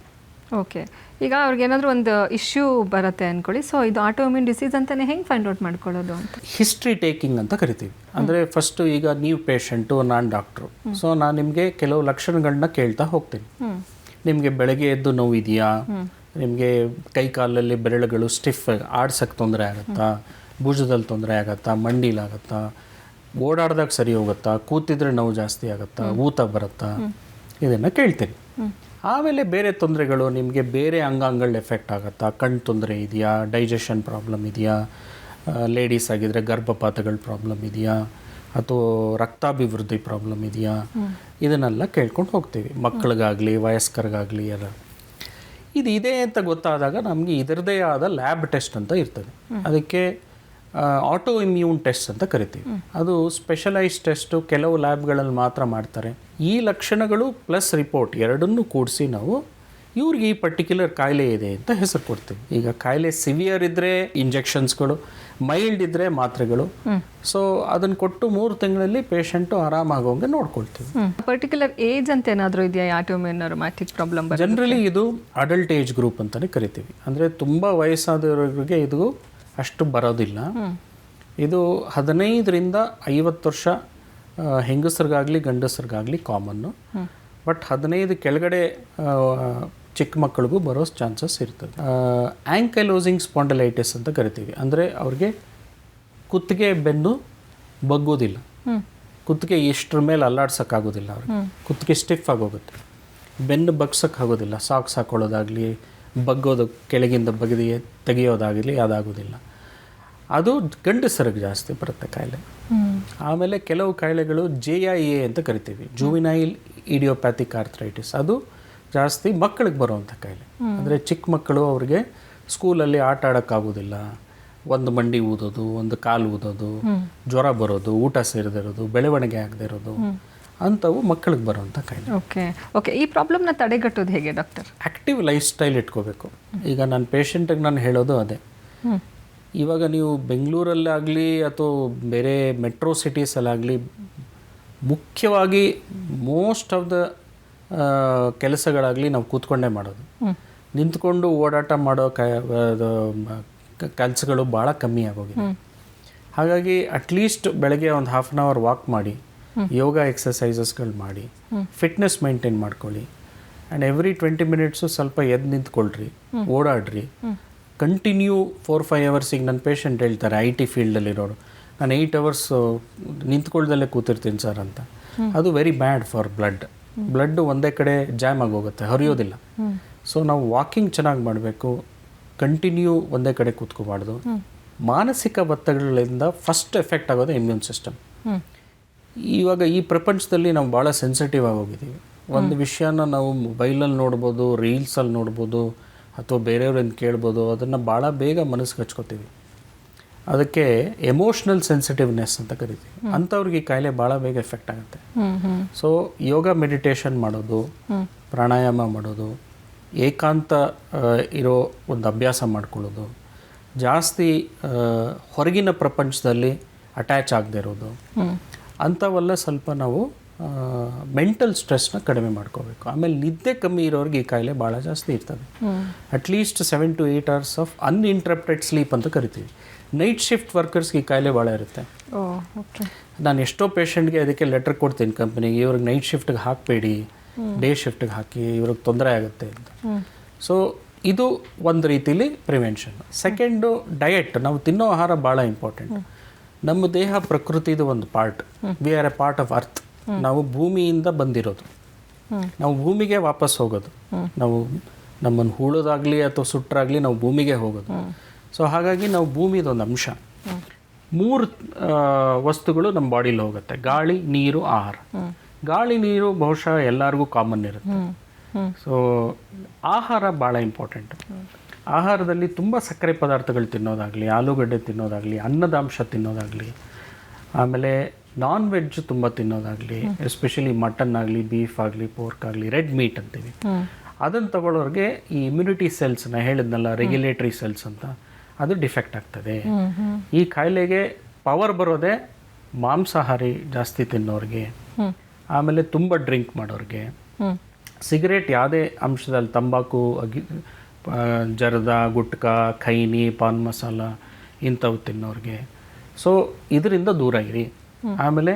ಓಕೆ, ಈಗ ಅವ್ರಿಗೇನಾದರೂ ಒಂದು ಇಶ್ಯೂ ಬರುತ್ತೆ ಅಂದ್ಕೊಳ್ಳಿ, ಸೊ ಇದು ಆಟೋಇಮ್ಯೂನ್ ಡಿಸೀಸ್ ಅಂತಲೇ ಹೆಂಗೆ ಫೈಂಡ್ ಔಟ್ ಮಾಡ್ಕೊಳ್ಳೋದು ಅಂತ? ಹಿಸ್ಟ್ರಿ ಟೇಕಿಂಗ್ ಅಂತ ಕರಿತೀವಿ. ಅಂದರೆ ಫಸ್ಟು ಈಗ ನೀವು ಪೇಷಂಟು, ನಾನು ಡಾಕ್ಟ್ರು, ಸೊ ನಾನು ನಿಮಗೆ ಕೆಲವು ಲಕ್ಷಣಗಳನ್ನ ಕೇಳ್ತಾ ಹೋಗ್ತೀನಿ. ನಿಮಗೆ ಬೆಳಗ್ಗೆ ಎದ್ದು ನೋವು ಇದೆಯಾ, ನಿಮಗೆ ಕೈ ಕಾಲಲ್ಲಿ ಬೆರಳುಗಳು ಸ್ಟಿಫ್ ಆಡ್ಸೋಕ್ಕೆ ತೊಂದರೆ ಆಗುತ್ತಾ, ಭುಜದಲ್ಲಿ ತೊಂದರೆ ಆಗುತ್ತಾ, ಮಂಡಿಲಾಗುತ್ತಾ, ಓಡಾಡ್ದಾಗ ಸರಿ ಹೋಗುತ್ತಾ, ಕೂತಿದ್ರೆ ನೋವು ಜಾಸ್ತಿ ಆಗುತ್ತಾ, ಊತ ಬರುತ್ತಾ, ಇದನ್ನು ಕೇಳ್ತೀನಿ. ಆಮೇಲೆ ಬೇರೆ ತೊಂದರೆಗಳು, ನಿಮಗೆ ಬೇರೆ ಅಂಗಾಂಗಗಳ ಎಫೆಕ್ಟ್ ಆಗುತ್ತಾ, ಕಣ್ಣು ತೊಂದರೆ ಇದೆಯಾ, ಡೈಜೆಷನ್ ಪ್ರಾಬ್ಲಮ್ ಇದೆಯಾ, ಲೇಡೀಸ್ ಆಗಿದ್ದರೆ ಗರ್ಭಪಾತಗಳ ಪ್ರಾಬ್ಲಮ್ ಇದೆಯಾ, ಅಥವಾ ರಕ್ತಾಭಿವೃದ್ಧಿ ಪ್ರಾಬ್ಲಮ್ ಇದೆಯಾ, ಇದನ್ನೆಲ್ಲ ಕೇಳ್ಕೊಂಡು ಹೋಗ್ತೀವಿ. ಮಕ್ಕಳಿಗಾಗಲಿ ವಯಸ್ಕರಿಗಾಗಲಿ ಎಲ್ಲ ಇದು ಇದೆ ಅಂತ ಗೊತ್ತಾದಾಗ ನಮಗೆ ಇದರದೇ ಆದ ಲ್ಯಾಬ್ ಟೆಸ್ಟ್ ಅಂತ ಇರ್ತದೆ. ಅದಕ್ಕೆ ಆಟೋ ಇಮ್ಯೂನ್ ಟೆಸ್ಟ್ ಅಂತ ಕರಿತೀವಿ. ಅದು ಸ್ಪೆಷಲೈಸ್ ಟೆಸ್ಟು ಕೆಲವು ಲ್ಯಾಬ್ಗಳಲ್ಲಿ ಮಾತ್ರ ಮಾಡ್ತಾರೆ. ಈ ಲಕ್ಷಣಗಳು ಪ್ಲಸ್ ರಿಪೋರ್ಟ್ ಎರಡನ್ನೂ ಕೂಡಿಸಿ ನಾವು ಇವ್ರಿಗೆ ಈ ಪರ್ಟಿಕ್ಯುಲರ್ ಕಾಯಿಲೆ ಇದೆ ಅಂತ ಹೆಸರು ಕೊಡ್ತೀವಿ. ಈಗ ಕಾಯಿಲೆ ಸಿವಿಯರ್ ಇದ್ದರೆ ಇಂಜೆಕ್ಷನ್ಸ್ಗಳು, ಮೈಲ್ಡ್ ಇದ್ದರೆ ಮಾತ್ರೆಗಳು. ಸೊ ಅದನ್ನು ಕೊಟ್ಟು 3 ತಿಂಗಳಲ್ಲಿ ಪೇಷಂಟು ಆರಾಮಾಗೋಂಗೆ ನೋಡ್ಕೊಳ್ತೀವಿ. ಪರ್ಟಿಕ್ಯುಲರ್ ಏಜ್ ಅಂತ ಏನಾದರೂ ಇದೆಯಾ ಆಟೋಇಮ್ಯೂನ್ ರೊಮ್ಯಾಟಿಕ್ ಪ್ರಾಬ್ಲಮ್? ಜನರಲಿ ಇದು ಅಡಲ್ಟ್ ಏಜ್ ಗ್ರೂಪ್ ಅಂತಲೇ ಕರಿತೀವಿ. ಅಂದರೆ ತುಂಬ ವಯಸ್ಸಾದವರಿಗೆ ಇದು ಅಷ್ಟು ಬರೋದಿಲ್ಲ. ಇದು 15ರಿಂದ 50 ವರ್ಷ ಹೆಂಗಸರಿಗಾಗಲಿ ಗಂಡಸರಿಗಾಗಲಿ ಕಾಮನ್ನು. ಬಟ್ 15 ಕೆಳಗಡೆ ಚಿಕ್ಕ ಮಕ್ಕಳಿಗೂ ಬರೋ ಚಾನ್ಸಸ್ ಇರ್ತದೆ. ಆ್ಯಂಕೈಲೋಸಿಂಗ್ ಸ್ಪಾಂಡಲೈಟಿಸ್ ಅಂತ ಕರಿತೀವಿ. ಅಂದರೆ ಅವ್ರಿಗೆ ಕುತ್ತಿಗೆ ಬೆನ್ನು ಬಗ್ಗೋದಿಲ್ಲ, ಕುತ್ತಿಗೆ ಎಷ್ಟರ ಮೇಲೆ ಅಲ್ಲಾಡ್ಸೋಕ್ಕಾಗೋದಿಲ್ಲ, ಅವ್ರಿಗೆ ಕುತ್ತಿಗೆ ಸ್ಟಿಫ್ ಆಗೋಗುತ್ತೆ, ಬೆನ್ನು ಬಗ್ಸೋಕ್ಕಾಗೋದಿಲ್ಲ, ಸಾಕ್ಸ್ ಹಾಕೊಳ್ಳೋದಾಗಲಿ, ಬಗ್ಗೋದು ಕೆಳಗಿಂದ ಬಗ್ದಿ ತೆಗೆಯೋದಾಗಲಿ ಅದಾಗೋದಿಲ್ಲ. ಅದು ಗಂಡಸರಿಗೆ ಜಾಸ್ತಿ ಬರುತ್ತೆ ಕಾಯಿಲೆ. ಆಮೇಲೆ ಕೆಲವು ಕಾಯಿಲೆಗಳು JIA ಅಂತ ಕರಿತೀವಿ, ಜುವಿನೈಲ್ ಇಡಿಯೋಪ್ಯಾಥಿಕ್ ಆರ್ಥ್ರೈಟಿಸ್. ಅದು ಜಾಸ್ತಿ ಮಕ್ಕಳಿಗೆ ಬರುವಂಥ ಕಾಯಿಲೆ. ಅಂದರೆ ಚಿಕ್ಕ ಮಕ್ಕಳು ಅವ್ರಿಗೆ ಸ್ಕೂಲಲ್ಲಿ ಆಟ ಆಡೋಕ್ಕಾಗೋದಿಲ್ಲ, ಒಂದು ಮಂಡಿ ಊದೋದು, ಒಂದು ಕಾಲು ಊದೋದು, ಜ್ವರ ಬರೋದು, ಊಟ ಸೇರದಿರೋದು, ಬೆಳವಣಿಗೆ ಆಗದೆ ಇರೋದು, ಅಂಥವು ಮಕ್ಕಳಿಗೆ ಬರುವಂಥ ಕಾಯಿಲೆ. ಓಕೆ, ಈ ಪ್ರಾಬ್ಲಮ್ನ ತಡೆಗಟ್ಟೋದು ಹೇಗೆ ಡಾಕ್ಟರ್? ಆ್ಯಕ್ಟಿವ್ ಲೈಫ್ ಸ್ಟೈಲ್ ಇಟ್ಕೋಬೇಕು. ಈಗ ನನ್ನ ಪೇಷಂಟಿಗೆ ನಾನು ಹೇಳೋದು ಅದೇ. ಇವಾಗ ನೀವು ಬೆಂಗಳೂರಲ್ಲಾಗಲಿ ಅಥವಾ ಬೇರೆ ಮೆಟ್ರೋ ಸಿಟೀಸಲ್ಲಾಗಲಿ ಮುಖ್ಯವಾಗಿ ಮೋಸ್ಟ್ ಆಫ್ ದ ಕೆಲಸಗಳಾಗಲಿ ನಾವು ಕೂತ್ಕೊಂಡೇ ಮಾಡೋದು. ನಿಂತ್ಕೊಂಡು ಓಡಾಟ ಮಾಡೋ ಕೆಲಸಗಳು ಭಾಳ ಕಮ್ಮಿ ಆಗೋಗಿದೆ. ಹಾಗಾಗಿ ಅಟ್ಲೀಸ್ಟ್ ಬೆಳಗ್ಗೆ ಒಂದು ಹಾಫ್ ಆನ್ ಅವರ್ ವಾಕ್ ಮಾಡಿ, ಯೋಗ ಎಕ್ಸಸೈಸಸ್ಗಳು ಮಾಡಿ, ಫಿಟ್ನೆಸ್ ಮೇಂಟೈನ್ ಮಾಡ್ಕೊಳ್ಳಿ. ಆ್ಯಂಡ್ ಎವ್ರಿ 20 ಮಿನಿಟ್ಸು ಸ್ವಲ್ಪ ಎದ್ದು ನಿಂತ್ಕೊಳ್ರಿ, ಓಡಾಡ್ರಿ. ಕಂಟಿನ್ಯೂ 4-5 ಅವರ್ಸಿಗೆ ನನ್ನ ಪೇಷಂಟ್ ಹೇಳ್ತಾರೆ IT ಫೀಲ್ಡಲ್ಲಿರೋರು, ನಾನು 8 ಅವರ್ಸ್ ನಿಂತ್ಕೊಳ್ದಲ್ಲೇ ಕೂತಿರ್ತೀನಿ ಸರ್ ಅಂತ. ಅದು ವೆರಿ ಬ್ಯಾಡ್ ಫಾರ್ ಬ್ಲಡ್ ಒಂದೇ ಕಡೆ ಜಾಮ್ ಆಗೋಗುತ್ತೆ, ಹರಿಯೋದಿಲ್ಲ. ಸೊ ನಾವು ವಾಕಿಂಗ್ ಚೆನ್ನಾಗಿ ಮಾಡಬೇಕು, ಕಂಟಿನ್ಯೂ ಒಂದೇ ಕಡೆ ಕೂತ್ಕೋಬಾರ್ದು. ಮಾನಸಿಕ ಒತ್ತಡಗಳಿಂದ ಫಸ್ಟ್ ಎಫೆಕ್ಟ್ ಆಗೋದು ಇಮ್ಯೂನ್ ಸಿಸ್ಟಮ್. ಇವಾಗ ಈ ಪ್ರಪಂಚದಲ್ಲಿ ನಾವು ಭಾಳ ಸೆನ್ಸಿಟಿವ್ ಆಗೋಗಿದ್ದೀವಿ. ಒಂದು ವಿಷಯನ ನಾವು ಮೊಬೈಲಲ್ಲಿ ನೋಡ್ಬೋದು, ರೀಲ್ಸಲ್ಲಿ ನೋಡ್ಬೋದು, ಅಥವಾ ಬೇರೆಯವ್ರಿಂದ ಕೇಳ್ಬೋದು, ಅದನ್ನು ಭಾಳ ಬೇಗ ಮನಸ್ಸಿಗೆ ಹಚ್ಕೋತೀವಿ. ಅದಕ್ಕೆ ಎಮೋಷ್ನಲ್ ಸೆನ್ಸಿಟಿವ್ನೆಸ್ ಅಂತ ಕರಿತೀವಿ. ಅಂಥವ್ರಿಗೆ ಈ ಕಾಯಿಲೆ ಭಾಳ ಬೇಗ ಎಫೆಕ್ಟ್ ಆಗುತ್ತೆ. ಸೊ ಯೋಗ ಮೆಡಿಟೇಷನ್ ಮಾಡೋದು, ಪ್ರಾಣಾಯಾಮ ಮಾಡೋದು, ಏಕಾಂತ ಇರೋ ಒಂದು ಅಭ್ಯಾಸ ಮಾಡ್ಕೊಳ್ಳೋದು, ಜಾಸ್ತಿ ಹೊರಗಿನ ಪ್ರಪಂಚದಲ್ಲಿ ಅಟ್ಯಾಚ್ ಆಗದೆ ಇರೋದು, ಅಂಥವೆಲ್ಲ ಸ್ವಲ್ಪ ನಾವು ಮೆಂಟಲ್ ಸ್ಟ್ರೆಸ್ನ ಕಡಿಮೆ ಮಾಡ್ಕೋಬೇಕು. ಆಮೇಲೆ ನಿದ್ದೆ ಕಮ್ಮಿ ಇರೋರಿಗೆ ಈ ಕಾಯಿಲೆ ಭಾಳ ಜಾಸ್ತಿ ಇರ್ತದೆ. At least 7 to 8 hours of uninterrupted sleep ಅಂತ ಕರಿತೀವಿ. ನೈಟ್ ಶಿಫ್ಟ್ ವರ್ಕರ್ಸ್ಗೆ ಈ ಕಾಯಿಲೆ ಭಾಳ ಇರುತ್ತೆ. ನಾನು ಎಷ್ಟೋ ಪೇಷಂಟ್ಗೆ ಅದಕ್ಕೆ ಲೆಟರ್ ಕೊಡ್ತೀನಿ ಕಂಪ್ನಿಗೆ, ಇವ್ರಿಗೆ ನೈಟ್ ಶಿಫ್ಟ್ಗೆ ಹಾಕಬೇಡಿ, ಡೇ ಶಿಫ್ಟ್ಗೆ ಹಾಕಿ, ಇವ್ರಿಗೆ ತೊಂದರೆ ಆಗುತ್ತೆ ಅಂತ. ಸೊ ಇದು ಒಂದು ರೀತಿಲಿ ಪ್ರಿವೆನ್ಷನ್. Second diet. ನಾವು ತಿನ್ನೋ ಆಹಾರ ಭಾಳ ಇಂಪಾರ್ಟೆಂಟ್. ನಮ್ಮ ದೇಹ ಪ್ರಕೃತಿದು ಒಂದು part. We are A part of earth. ನಾವು ಭೂಮಿಯಿಂದ ಬಂದಿರೋದು, ನಾವು ಭೂಮಿಗೆ ವಾಪಸ್ ಹೋಗೋದು. ನಾವು ನಮ್ಮನ್ನು ಹೂಳೋದಾಗಲಿ ಅಥವಾ ಸುಟ್ಟರಾಗಲಿ ನಾವು ಭೂಮಿಗೆ ಹೋಗೋದು. ಸೊ ಹಾಗಾಗಿ ನಾವು ಭೂಮಿದೊಂದು ಅಂಶ. 3 ವಸ್ತುಗಳು ನಮ್ಮ ಬಾಡಿಲಿ ಹೋಗುತ್ತೆ: ಗಾಳಿ, ನೀರು, ಆಹಾರ. ಗಾಳಿ ನೀರು ಬಹುಶಃ ಎಲ್ಲರಿಗೂ ಕಾಮನ್ ಇರುತ್ತೆ. ಸೊ ಆಹಾರ ಭಾಳ ಇಂಪಾರ್ಟೆಂಟ್. ಆಹಾರದಲ್ಲಿ ತುಂಬ ಸಕ್ಕರೆ ಪದಾರ್ಥಗಳು ತಿನ್ನೋದಾಗಲಿ, ಆಲೂಗಡ್ಡೆ ತಿನ್ನೋದಾಗಲಿ, ಅನ್ನದ ಅಂಶ ತಿನ್ನೋದಾಗಲಿ, ಆಮೇಲೆ ನಾನ್ ವೆಜ್ ತುಂಬ ತಿನ್ನೋದಾಗಲಿ, ಎಸ್ಪೆಷಲಿ ಮಟನ್ ಆಗಲಿ, ಬೀಫ್ ಆಗಲಿ, ಪೋರ್ಕ್ ಆಗಲಿ, ರೆಡ್ ಮೀಟ್ ಅಂತೀವಿ. ಅದನ್ನು ತಗೊಳ್ಳೋರಿಗೆ ಈ ಇಮ್ಯುನಿಟಿ ಸೆಲ್ಸ್ನ ಹೇಳಿದ್ನಲ್ಲ, ರೆಗ್ಯುಲೇಟರಿ ಸೆಲ್ಸ್ ಅಂತ, ಅದು ಡಿಫೆಕ್ಟ್ ಆಗ್ತದೆ. ಈ ಕಾಯಿಲೆಗೆ ಪವರ್ ಬರೋದೇ ಮಾಂಸಾಹಾರಿ ಜಾಸ್ತಿ ತಿನ್ನೋರಿಗೆ, ಆಮೇಲೆ ತುಂಬ ಡ್ರಿಂಕ್ ಮಾಡೋರಿಗೆ, ಸಿಗರೇಟ್ ಯಾವುದೇ ಅಂಶದಲ್ಲಿ, ತಂಬಾಕು, ಜರ್ದ, ಗುಟ್ಕಾ, ಖೈನಿ, ಪಾನ್ ಮಸಾಲ ಇಂಥವು ತಿನ್ನೋರಿಗೆ. ಸೊ ಇದರಿಂದ ದೂರ ಇರಿ. ಆಮೇಲೆ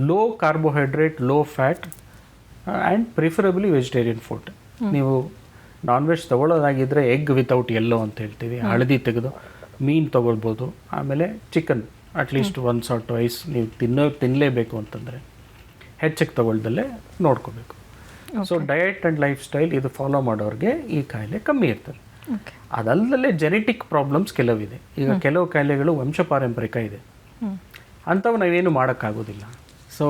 low carbohydrate, low fat and preferably vegetarian food. ನೀವು ನಾನ್ ವೆಜ್ ತೊಗೊಳ್ಳೋದಾಗಿದ್ದರೆ ಎಗ್ ವಿತೌಟ್ ಎಲ್ಲೋ ಅಂತ ಹೇಳ್ತೀವಿ, ಹಳದಿ ತೆಗೆದು. ಮೀನು ತೊಗೊಳ್ಬೋದು. ಆಮೇಲೆ chicken at least once or twice ನೀವು ತಿನ್ನಲೇಬೇಕು ಅಂತಂದರೆ ಹೆಚ್ಚಿಗೆ ತೊಗೊಳ್ದಲ್ಲೇ ನೋಡ್ಕೋಬೇಕು. So diet and life style ಇದು ಫಾಲೋ ಮಾಡೋರಿಗೆ ಈ ಕಾಯಿಲೆ ಕಮ್ಮಿ ಇರ್ತದೆ. ಅದಲ್ಲದೆ ಜೆನೆಟಿಕ್ ಪ್ರಾಬ್ಲಮ್ಸ್ ಕೆಲವಿದೆ. ಈಗ ಕೆಲವು ಕಾಯಿಲೆಗಳು ವಂಶಪಾರಂಪರಿಕ ಇದೆ, ಅಂಥವು ನಾವೇನು ಮಾಡೋಕ್ಕಾಗೋದಿಲ್ಲ. ಸೊ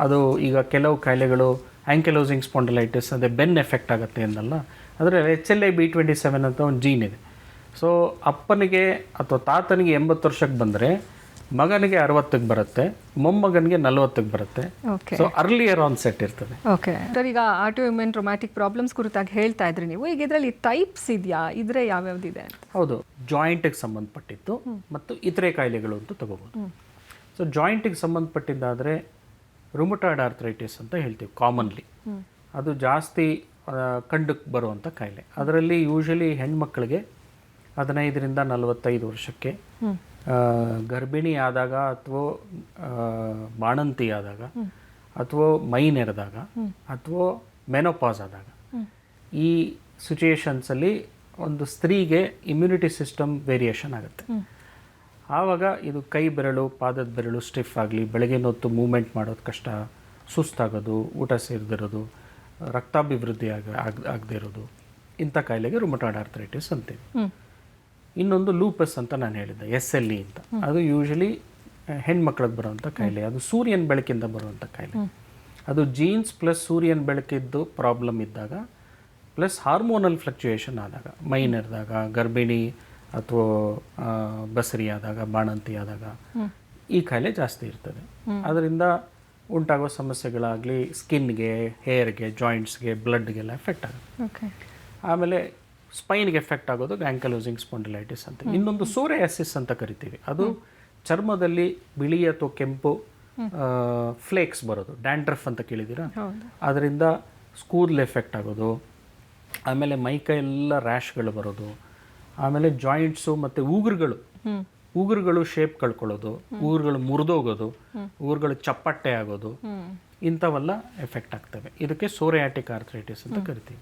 ಅದು ಈಗ ಕೆಲವು ಕಾಯಿಲೆಗಳು ಆ್ಯಂಕಿಲೋಸಿಂಗ್ ಸ್ಪಾಂಡಿಲೈಟಿಸ್, ಅದೇ ಬೆನ್ ಎಫೆಕ್ಟ್ ಆಗುತ್ತೆ ಅನ್ನಲ್ಲ, ಅದರಲ್ಲಿ HLA-B27 ಅಂತ ಒಂದು ಜೀನ್ ಇದೆ. ಸೊ ಅಪ್ಪನಿಗೆ ಅಥವಾ ತಾತನಿಗೆ 80 ವರ್ಷಕ್ಕೆ ಬಂದರೆ ಮಗನಿಗೆ 60ಕ್ಕೆ ಬರುತ್ತೆ, ಮೊಮ್ಮಗನಿಗೆ 40ಕ್ಕೆ ಬರುತ್ತೆ. ಸೊ ಅರ್ಲಿಯರ್ ಆನ್ಸೆಟ್ ಇರ್ತದೆ. ಓಕೆ ಸರ್, ಈಗ ಆಟೋಇಮ್ಯೂನ್ ರೊಮ್ಯಾಟಿಕ್ ಪ್ರಾಬ್ಲಮ್ಸ್ ಕುರಿತಾಗಿ ಹೇಳ್ತಾ ಇದ್ರಿ ನೀವು. ಈಗ ಇದರಲ್ಲಿ ಟೈಪ್ಸ್ ಇದೆಯಾ? ಇದ್ರೆ ಯಾವ್ಯಾವ್ದಿದೆ ಅಂತ? ಹೌದು, ಜಾಯಿಂಟಿಗೆ ಸಂಬಂಧಪಟ್ಟಿದ್ದು ಮತ್ತು ಇತರೆ ಕಾಯಿಲೆಗಳು ಅಂತ ತಗೋಬೋದು. ಸೊ ಜಾಯಿಂಟಿಗೆ ಸಂಬಂಧಪಟ್ಟಿದ್ದಾದರೆ ರುಮಟಾಯ್ಡ್ ಆರ್ಥರೈಟಿಸ್ ಅಂತ ಹೇಳ್ತೀವಿ ಕಾಮನ್ಲಿ. ಅದು ಜಾಸ್ತಿ ಕಂಡಕ್ಕೆ ಬರುವಂಥ ಕಾಯಿಲೆ. ಅದರಲ್ಲಿ ಯೂಶಲಿ ಹೆಣ್ಮಕ್ಳಿಗೆ 15ರಿಂದ 45 ವರ್ಷಕ್ಕೆ, ಗರ್ಭಿಣಿ ಆದಾಗ ಅಥವಾ ಬಾಣಂತಿ ಆದಾಗ ಅಥವಾ ಮೈ ನೆರೆದಾಗ ಅಥವಾ ಮೆನೋಪಾಸ್ ಆದಾಗ, ಈ ಸಿಚುಯೇಷನ್ಸಲ್ಲಿ ಒಂದು ಸ್ತ್ರೀಗೆ ಇಮ್ಯುನಿಟಿ ಸಿಸ್ಟಮ್ ವೇರಿಯೇಷನ್ ಆಗುತ್ತೆ. ಆವಾಗ ಇದು ಕೈ ಬೆರಳು, ಪಾದದ ಬೆರಳು ಸ್ಟಿಫ್ ಆಗಲಿ, ಬೆಳಗಿನ ಹೊತ್ತು ಮೂವ್ಮೆಂಟ್ ಮಾಡೋದು ಕಷ್ಟ, ಸುಸ್ತಾಗೋದು, ಊಟ ಸೇರದಿರೋದು, ರಕ್ತಾಭಿವೃದ್ಧಿ ಆಗದೇ ಇರೋದು, ಇಂಥ ಕಾಯಿಲೆಗೆ ರುಮಟಾಯ್ಡ್ ಆರ್ಥರೈಟಿಸ್ ಅಂತೀವಿ. ಇನ್ನೊಂದು ಲೂಪಸ್ ಅಂತ ನಾನು ಹೇಳಿದ್ದೆ, SLE ಅಂತ. ಅದು ಯೂಶಲಿ ಹೆಣ್ಮಕ್ಳಿಗೆ ಬರುವಂಥ ಕಾಯಿಲೆ. ಅದು ಸೂರ್ಯನ ಬೆಳಕಿಂದ ಬರುವಂಥ ಕಾಯಿಲೆ. ಅದು ಜೀನ್ಸ್ ಪ್ಲಸ್ ಸೂರ್ಯನ ಬೆಳಕಿದ್ದು ಪ್ರಾಬ್ಲಮ್ ಇದ್ದಾಗ, ಪ್ಲಸ್ ಹಾರ್ಮೋನಲ್ ಫ್ಲಕ್ಚುಯೇಷನ್ ಆದಾಗ, ಮೈ ನೆರೆದಾಗ, ಗರ್ಭಿಣಿ ಅಥವಾ ಬಸರಿ ಆದಾಗ, ಬಾಣಂತಿ ಆದಾಗ ಈ ಕಾಯಿಲೆ ಜಾಸ್ತಿ ಇರ್ತದೆ. ಅದರಿಂದ ಉಂಟಾಗೋ ಸಮಸ್ಯೆಗಳಾಗಲಿ ಸ್ಕಿನ್ಗೆ, ಹೇರ್ಗೆ, ಜಾಯಿಂಟ್ಸ್ಗೆ, ಬ್ಲಡ್ಗೆಲ್ಲ ಎಫೆಕ್ಟ್ ಆಗುತ್ತೆ. ಆಮೇಲೆ ಸ್ಪೈನ್ಗೆ ಎಫೆಕ್ಟ್ ಆಗೋದು ಆ್ಯಂಕಿಲೋಸಿಂಗ್ ಸ್ಪಾಂಡಿಲೈಟಿಸ್ ಅಂತ. ಇನ್ನೊಂದು ಸೋರಿಯಾಸಿಸ್ ಅಂತ ಕರಿತೀವಿ. ಅದು ಚರ್ಮದಲ್ಲಿ ಬಿಳಿ ಅಥವಾ ಕೆಂಪು ಫ್ಲೇಕ್ಸ್ ಬರೋದು, ಡ್ಯಾಂಡ್ರಫ್ ಅಂತ ಕೇಳಿದ್ದೀರಾ? ಅದರಿಂದ ಕೂದಲು ಎಫೆಕ್ಟ್ ಆಗೋದು, ಆಮೇಲೆ ಮೈಕೈ ಎಲ್ಲ ರ್ಯಾಶ್ಗಳು ಬರೋದು, ಆಮೇಲೆ ಜಾಯಿಂಟ್ಸು ಮತ್ತು ಉಗುರುಗಳು ಉಗುರುಗಳು ಶೇಪ್ ಕಳ್ಕೊಳ್ಳೋದು, ಉಗುರುಗಳು ಮುರಿದೋಗೋದು, ಉಗುರುಗಳು ಚಪ್ಪಟ್ಟೆ ಆಗೋದು, ಇಂಥವೆಲ್ಲ ಎಫೆಕ್ಟ್ ಆಗ್ತವೆ. ಇದಕ್ಕೆ ಸೋರಿಯಾಟಿಕ್ ಆರ್ಥ್ರೈಟಿಸ್ ಅಂತ ಕರಿತೀವಿ.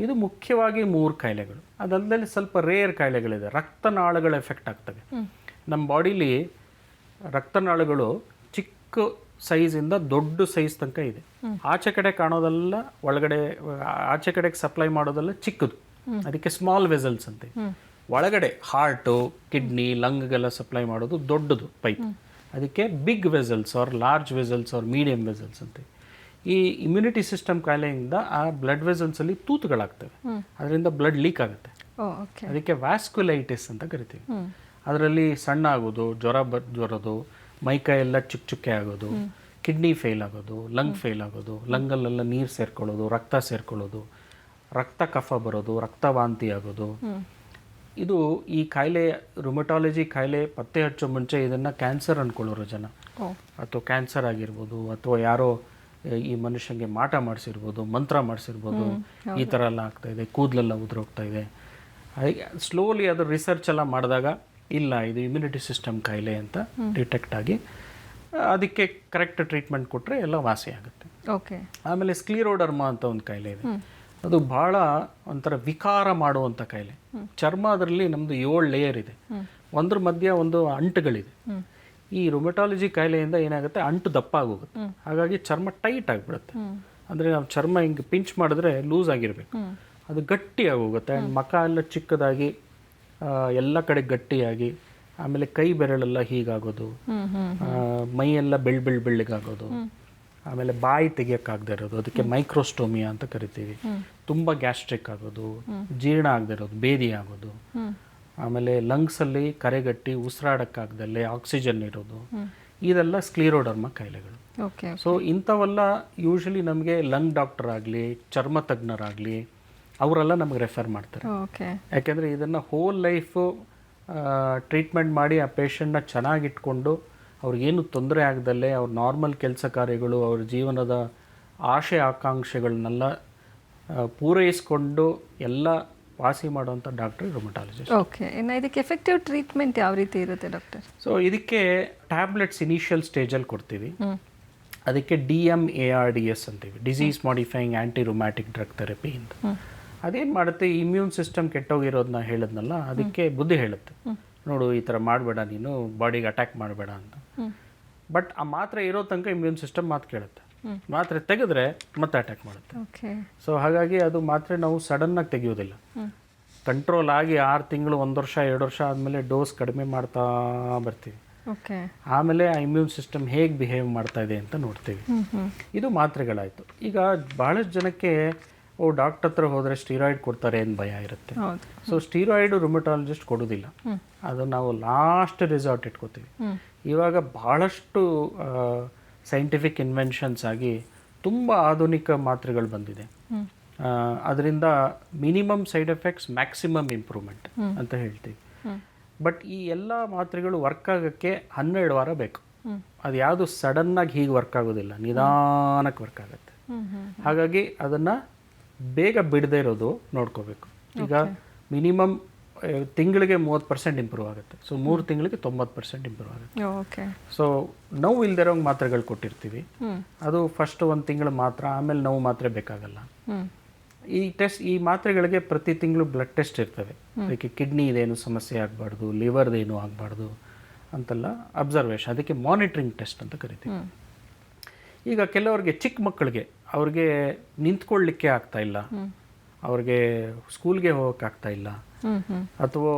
ಇದು ಮುಖ್ಯವಾಗಿ 3 ಕಾಯಿಲೆಗಳು. ಅದಲ್ಲದೆ ಸ್ವಲ್ಪ ರೇರ್ ಕಾಯಿಲೆಗಳಿದೆ. ರಕ್ತನಾಳಗಳ ಎಫೆಕ್ಟ್ ಆಗ್ತವೆ. ನಮ್ಮ ಬಾಡಿಲಿ ರಕ್ತನಾಳಗಳು ಚಿಕ್ಕ ಸೈಜಿಂದ ದೊಡ್ಡ ಸೈಜ್ ತನಕ ಇದೆ. ಆಚೆ ಕಡೆ ಕಾಣೋದೆಲ್ಲ ಒಳಗಡೆ, ಆಚೆ ಕಡೆಗೆ ಸಪ್ಲೈ ಮಾಡೋದೆಲ್ಲ ಚಿಕ್ಕದು, ಅದಕ್ಕೆ ಸ್ಮಾಲ್ ವೆಸಲ್ಸ್ ಅಂತೆ. ಒಳಗಡೆ ಹಾರ್ಟು, ಕಿಡ್ನಿ, ಲಂಗ್ಗೆಲ್ಲ ಸಪ್ಲೈ ಮಾಡೋದು ದೊಡ್ಡದು ಪೈಪ್, ಅದಕ್ಕೆ big vessels or large vessels or medium vessels ಅಂತೆ. ಈ ಇಮ್ಯುನಿಟಿ ಸಿಸ್ಟಮ್ ಕಾಯಿಲೆಯಿಂದ ಆ ಬ್ಲಡ್ ವೆಸಲ್ಸಲ್ಲಿ ತೂತುಗಳಾಗ್ತವೆ, ಅದರಿಂದ ಬ್ಲಡ್ ಲೀಕ್ ಆಗುತ್ತೆ. ಅದಕ್ಕೆ ವ್ಯಾಸ್ಕ್ಯುಲೈಟಿಸ್ ಅಂತ ಕರಿತೀವಿ. ಅದರಲ್ಲಿ ಸಣ್ಣ ಆಗೋದು, ಜ್ವರದು, ಮೈಕೈ ಎಲ್ಲ ಚುಕ್ಕೆ ಆಗೋದು, ಕಿಡ್ನಿ ಫೇಲ್ ಆಗೋದು, ಲಂಗ್ ಫೇಲ್ ಆಗೋದು, ಲಂಗಲ್ಲೆಲ್ಲ ನೀರು ಸೇರ್ಕೊಳ್ಳೋದು, ರಕ್ತ ಸೇರ್ಕೊಳ್ಳೋದು, ರಕ್ತ ಕಫ ಬರೋದು, ರಕ್ತ ವಾಂತಿ ಆಗೋದು. ಇದು ಈ ಕಾಯಿಲೆ, ರುಮಟಾಲಜಿ ಕಾಯಿಲೆ ಪತ್ತೆ ಹಚ್ಚೋ ಮುಂಚೆ ಇದನ್ನು ಕ್ಯಾನ್ಸರ್ ಅಂದ್ಕೊಳ್ಳೋರು ಜನ, ಅಥವಾ ಕ್ಯಾನ್ಸರ್ ಆಗಿರ್ಬೋದು, ಅಥವಾ ಯಾರೋ ಈ ಮನುಷ್ಯನಿಗೆ ಮಾಟ ಮಾಡಿಸಿರ್ಬೋದು, ಮಂತ್ರ ಮಾಡಿಸಿರ್ಬೋದು, ಈ ಥರ ಎಲ್ಲ ಆಗ್ತಾಯಿದೆ, ಕೂದಲೆಲ್ಲ ಉದುರೋಗ್ತಾ ಇದೆ. ಸ್ಲೋಲಿ ಅದು ರಿಸರ್ಚ್ ಎಲ್ಲ ಮಾಡಿದಾಗ ಇಲ್ಲ, ಇದು ಇಮ್ಯುನಿಟಿ ಸಿಸ್ಟಮ್ ಕಾಯಿಲೆ ಅಂತ ಡಿಟೆಕ್ಟ್ ಆಗಿ ಅದಕ್ಕೆ ಕರೆಕ್ಟ್ ಟ್ರೀಟ್ಮೆಂಟ್ ಕೊಟ್ಟರೆ ಎಲ್ಲ ವಾಸಿ ಆಗುತ್ತೆ. ಆಮೇಲೆ ಸ್ಕ್ಲಿರೋಡರ್ಮಾ ಅಂತ ಒಂದು ಕಾಯಿಲೆ ಇದೆ. ಅದು ಭಾಳ ಒಂಥರ ವಿಕಾರ ಮಾಡುವಂಥ ಕಾಯಿಲೆ. ಚರ್ಮ ಅದರಲ್ಲಿ ನಮ್ಮದು 7 ಲೇಯರ್ ಇದೆ, ಒಂದ್ರ ಮಧ್ಯ ಒಂದು ಅಂಟುಗಳಿದೆ. ಈ ರುಮಟಾಲಜಿ ಕಾಯಿಲೆಯಿಂದ ಏನಾಗುತ್ತೆ, ಅಂಟು ದಪ್ಪ ಆಗೋಗುತ್ತೆ, ಹಾಗಾಗಿ ಚರ್ಮ ಟೈಟ್ ಆಗಿಬಿಡುತ್ತೆ. ಅಂದರೆ ನಾವು ಚರ್ಮ ಹಿಂಗೆ ಪಿಂಚ್ ಮಾಡಿದ್ರೆ ಲೂಸ್ ಆಗಿರಬೇಕು, ಅದು ಗಟ್ಟಿ ಆಗೋಗುತ್ತೆ. ಆ್ಯಂಡ್ ಮುಖ ಎಲ್ಲ ಚಿಕ್ಕದಾಗಿ, ಎಲ್ಲ ಕಡೆ ಗಟ್ಟಿಯಾಗಿ, ಆಮೇಲೆ ಕೈ ಬೆರಳೆಲ್ಲ ಹೀಗಾಗೋದು, ಮೈಯೆಲ್ಲ ಬೆಳ್ಳಗಾಗೋದು, ಆಮೇಲೆ ಬಾಯಿ ತೆಗಿಯೋಕ್ಕಾಗದೇ ಇರೋದು, ಅದಕ್ಕೆ ಮೈಕ್ರೋಸ್ಟೋಮಿಯಾ ಅಂತ ಕರಿತೀವಿ. ತುಂಬ ಗ್ಯಾಸ್ಟ್ರಿಕ್ ಆಗೋದು, ಜೀರ್ಣ ಆಗದೆ ಇರೋದು, ಬೇದಿ ಆಗೋದು, ಆಮೇಲೆ ಲಂಗ್ಸಲ್ಲಿ ಕರೆಗಟ್ಟಿ ಉಸಿರಾಡೋಕ್ಕಾಗ್ದಲ್ಲೇ ಆಕ್ಸಿಜನ್ ಇರೋದು, ಇದೆಲ್ಲ ಸ್ಕ್ಲಿರೋಡರ್ಮಾ ಕಾಯಿಲೆಗಳು. ಸೊ ಇಂಥವೆಲ್ಲ ಯೂಶಲಿ ನಮಗೆ ಲಂಗ್ ಡಾಕ್ಟರ್ ಆಗಲಿ, ಚರ್ಮ ತಜ್ಞರಾಗಲಿ, ಅವರೆಲ್ಲ ನಮಗೆ ರೆಫರ್ ಮಾಡ್ತಾರೆ. ಯಾಕೆಂದರೆ ಇದನ್ನು ಹೋಲ್ ಲೈಫು ಟ್ರೀಟ್ಮೆಂಟ್ ಮಾಡಿ ಆ ಪೇಷಂಟ್ನ ಚೆನ್ನಾಗಿಟ್ಕೊಂಡು ಅವ್ರಿಗೇನು ತೊಂದರೆ ಆಗದಲ್ಲೇ ಅವ್ರ ನಾರ್ಮಲ್ ಕೆಲಸ ಕಾರ್ಯಗಳು, ಅವ್ರ ಜೀವನದ ಆಶೆ ಆಕಾಂಕ್ಷೆಗಳನ್ನೆಲ್ಲ ಪೂರೈಸ್ಕೊಂಡು ಎಲ್ಲ ವಾಸಿ ಮಾಡುವಂಥ ಡಾಕ್ಟರ್ ರುಮಟಾಲಜಿಸ್ಟ್. ಇನ್ನು ಇದಕ್ಕೆ ಎಫೆಕ್ಟಿವ್ ಟ್ರೀಟ್ಮೆಂಟ್ ಯಾವ ರೀತಿ ಇರುತ್ತೆ ಡಾಕ್ಟರ್? ಸೊ ಇದಕ್ಕೆ ಟ್ಯಾಬ್ಲೆಟ್ಸ್ ಇನಿಷಿಯಲ್ ಸ್ಟೇಜಲ್ಲಿ ಕೊಡ್ತೀವಿ. ಅದಕ್ಕೆ DMARDS ಅಂತೀವಿ, ಡಿಸೀಸ್ ಮಾಡಿಫೈಯಿಂಗ್ ಆ್ಯಂಟಿ ರುಮ್ಯಾಟಿಕ್ ಡ್ರಗ್ ಥೆರಪಿ ಅಂತ. ಅದೇನು ಮಾಡುತ್ತೆ, ಇಮ್ಯೂನ್ ಸಿಸ್ಟಮ್ ಕೆಟ್ಟೋಗಿರೋದನ್ನ ಹೇಳಿದ್ನಲ್ಲ, ಅದಕ್ಕೆ ಬುದ್ಧಿ ಹೇಳುತ್ತೆ, ನೋಡು ಈ ಥರ ಮಾಡಬೇಡ, ನೀನು ಬಾಡಿಗೆ ಅಟ್ಯಾಕ್ ಮಾಡಬೇಡ ಅಂತ. ಬಟ್ ಆ ಮಾತ್ರೆ ಇರೋ ತನಕ ಇಮ್ಯೂನ್ ಸಿಸ್ಟಮ್ ಮಾತು ಕೇಳುತ್ತೆ, ಮಾತ್ರೆ ತೆಗೆದ್ರೆ ಮತ್ತೆ ಅಟ್ಯಾಕ್ ಮಾಡುತ್ತೆ. ಸೊ ಹಾಗಾಗಿ ಅದು ಮಾತ್ರೆ ನಾವು ಸಡನ್ನಾಗಿ ತೆಗೆಯೋದಿಲ್ಲ, ಕಂಟ್ರೋಲ್ ಆಗಿ 6 ತಿಂಗಳು, 1 ವರ್ಷ, 2 ವರ್ಷ ಆದಮೇಲೆ ಡೋಸ್ ಕಡಿಮೆ ಮಾಡ್ತಾ ಬರ್ತೀವಿ. ಆಮೇಲೆ ಆ ಇಮ್ಯೂನ್ ಸಿಸ್ಟಮ್ ಹೇಗೆ ಬಿಹೇವ್ ಮಾಡ್ತಾ ಇದೆ ಅಂತ ನೋಡ್ತೀವಿ. ಇದು ಮಾತ್ರೆಗಳಾಯಿತು. ಈಗ ಬಹಳಷ್ಟು ಜನಕ್ಕೆ ಡಾಕ್ಟರ್ ಹತ್ರ ಹೋದರೆ ಸ್ಟೀರಾಯ್ಡ್ ಕೊಡ್ತಾರೆ ಅಂತ ಭಯ ಇರುತ್ತೆ. ಸೊ ಸ್ಟೀರಾಯ್ಡ್ ರುಮಟಾಲಜಿಸ್ಟ್ ಕೊಡೋದಿಲ್ಲ, ಅದು ನಾವು ಲಾಸ್ಟ್ ರಿಸಾರ್ಟ್ ಇಟ್ಕೋತೀವಿ. ಇವಾಗ ಬಹಳಷ್ಟು ಸೈಂಟಿಫಿಕ್ ಇನ್ವೆನ್ಷನ್ಸ್ ಆಗಿ ತುಂಬ ಆಧುನಿಕ ಮಾತ್ರೆಗಳು ಬಂದಿದೆ. ಅದರಿಂದ minimum side effects, maximum improvement ಅಂತ ಹೇಳ್ತೀವಿ. ಬಟ್ ಈ ಎಲ್ಲ ಮಾತ್ರೆಗಳು ವರ್ಕ್ ಆಗೋಕ್ಕೆ 12 ವಾರ ಬೇಕು. ಅದು ಯಾವುದು ಸಡನ್ನಾಗಿ ಹೀಗೆ ವರ್ಕ್ ಆಗೋದಿಲ್ಲ, ನಿಧಾನಕ್ಕೆ ವರ್ಕ್ ಆಗುತ್ತೆ. ಹಾಗಾಗಿ ಅದನ್ನು ಬೇಗ ಬಿಡದೇ ಇರೋದು ನೋಡ್ಕೋಬೇಕು. ಈಗ ಮಿನಿಮಮ್ ತಿಂಗಳಿಗೆ 30% ಇಂಪ್ರೂವ್ ಆಗುತ್ತೆ. ಸೊ 3 ತಿಂಗಳಿಗೆ 90% ಇಂಪ್ರೂವ್ ಆಗುತ್ತೆ. ಸೊ ನೋವು ಇಲ್ದಿರೋಂಗೆ ಮಾತ್ರೆಗಳು ಕೊಟ್ಟಿರ್ತೀವಿ, ಅದು ಫಸ್ಟ್ 1 ತಿಂಗಳು ಮಾತ್ರ, ಆಮೇಲೆ ನೋವು ಮಾತ್ರೆ ಬೇಕಾಗಲ್ಲ. ಈ ಮಾತ್ರೆಗಳಿಗೆ ಪ್ರತಿ ತಿಂಗಳು ಬ್ಲಡ್ ಟೆಸ್ಟ್ ಇರ್ತವೆ. ಅದಕ್ಕೆ ಕಿಡ್ನಿ ಇದೇನು ಸಮಸ್ಯೆ ಆಗಬಾರ್ದು, ಲಿವರ್ದೇನು ಆಗಬಾರ್ದು ಅಂತೆಲ್ಲ ಅಬ್ಸರ್ವೇಷನ್, ಅದಕ್ಕೆ ಮಾನಿಟ್ರಿಂಗ್ ಟೆಸ್ಟ್ ಅಂತ ಕರಿತೀವಿ. ಈಗ ಕೆಲವರಿಗೆ ಚಿಕ್ಕ ಮಕ್ಕಳಿಗೆ ಅವ್ರಿಗೆ ನಿಂತ್ಕೊಳ್ಳಿಕ್ಕೆ ಆಗ್ತಾ ಇಲ್ಲ, ಅವ್ರಿಗೆ ಸ್ಕೂಲ್ಗೆ ಹೋಗೋಕ್ಕಾಗ್ತಾ ಇಲ್ಲ, ಅಥವಾ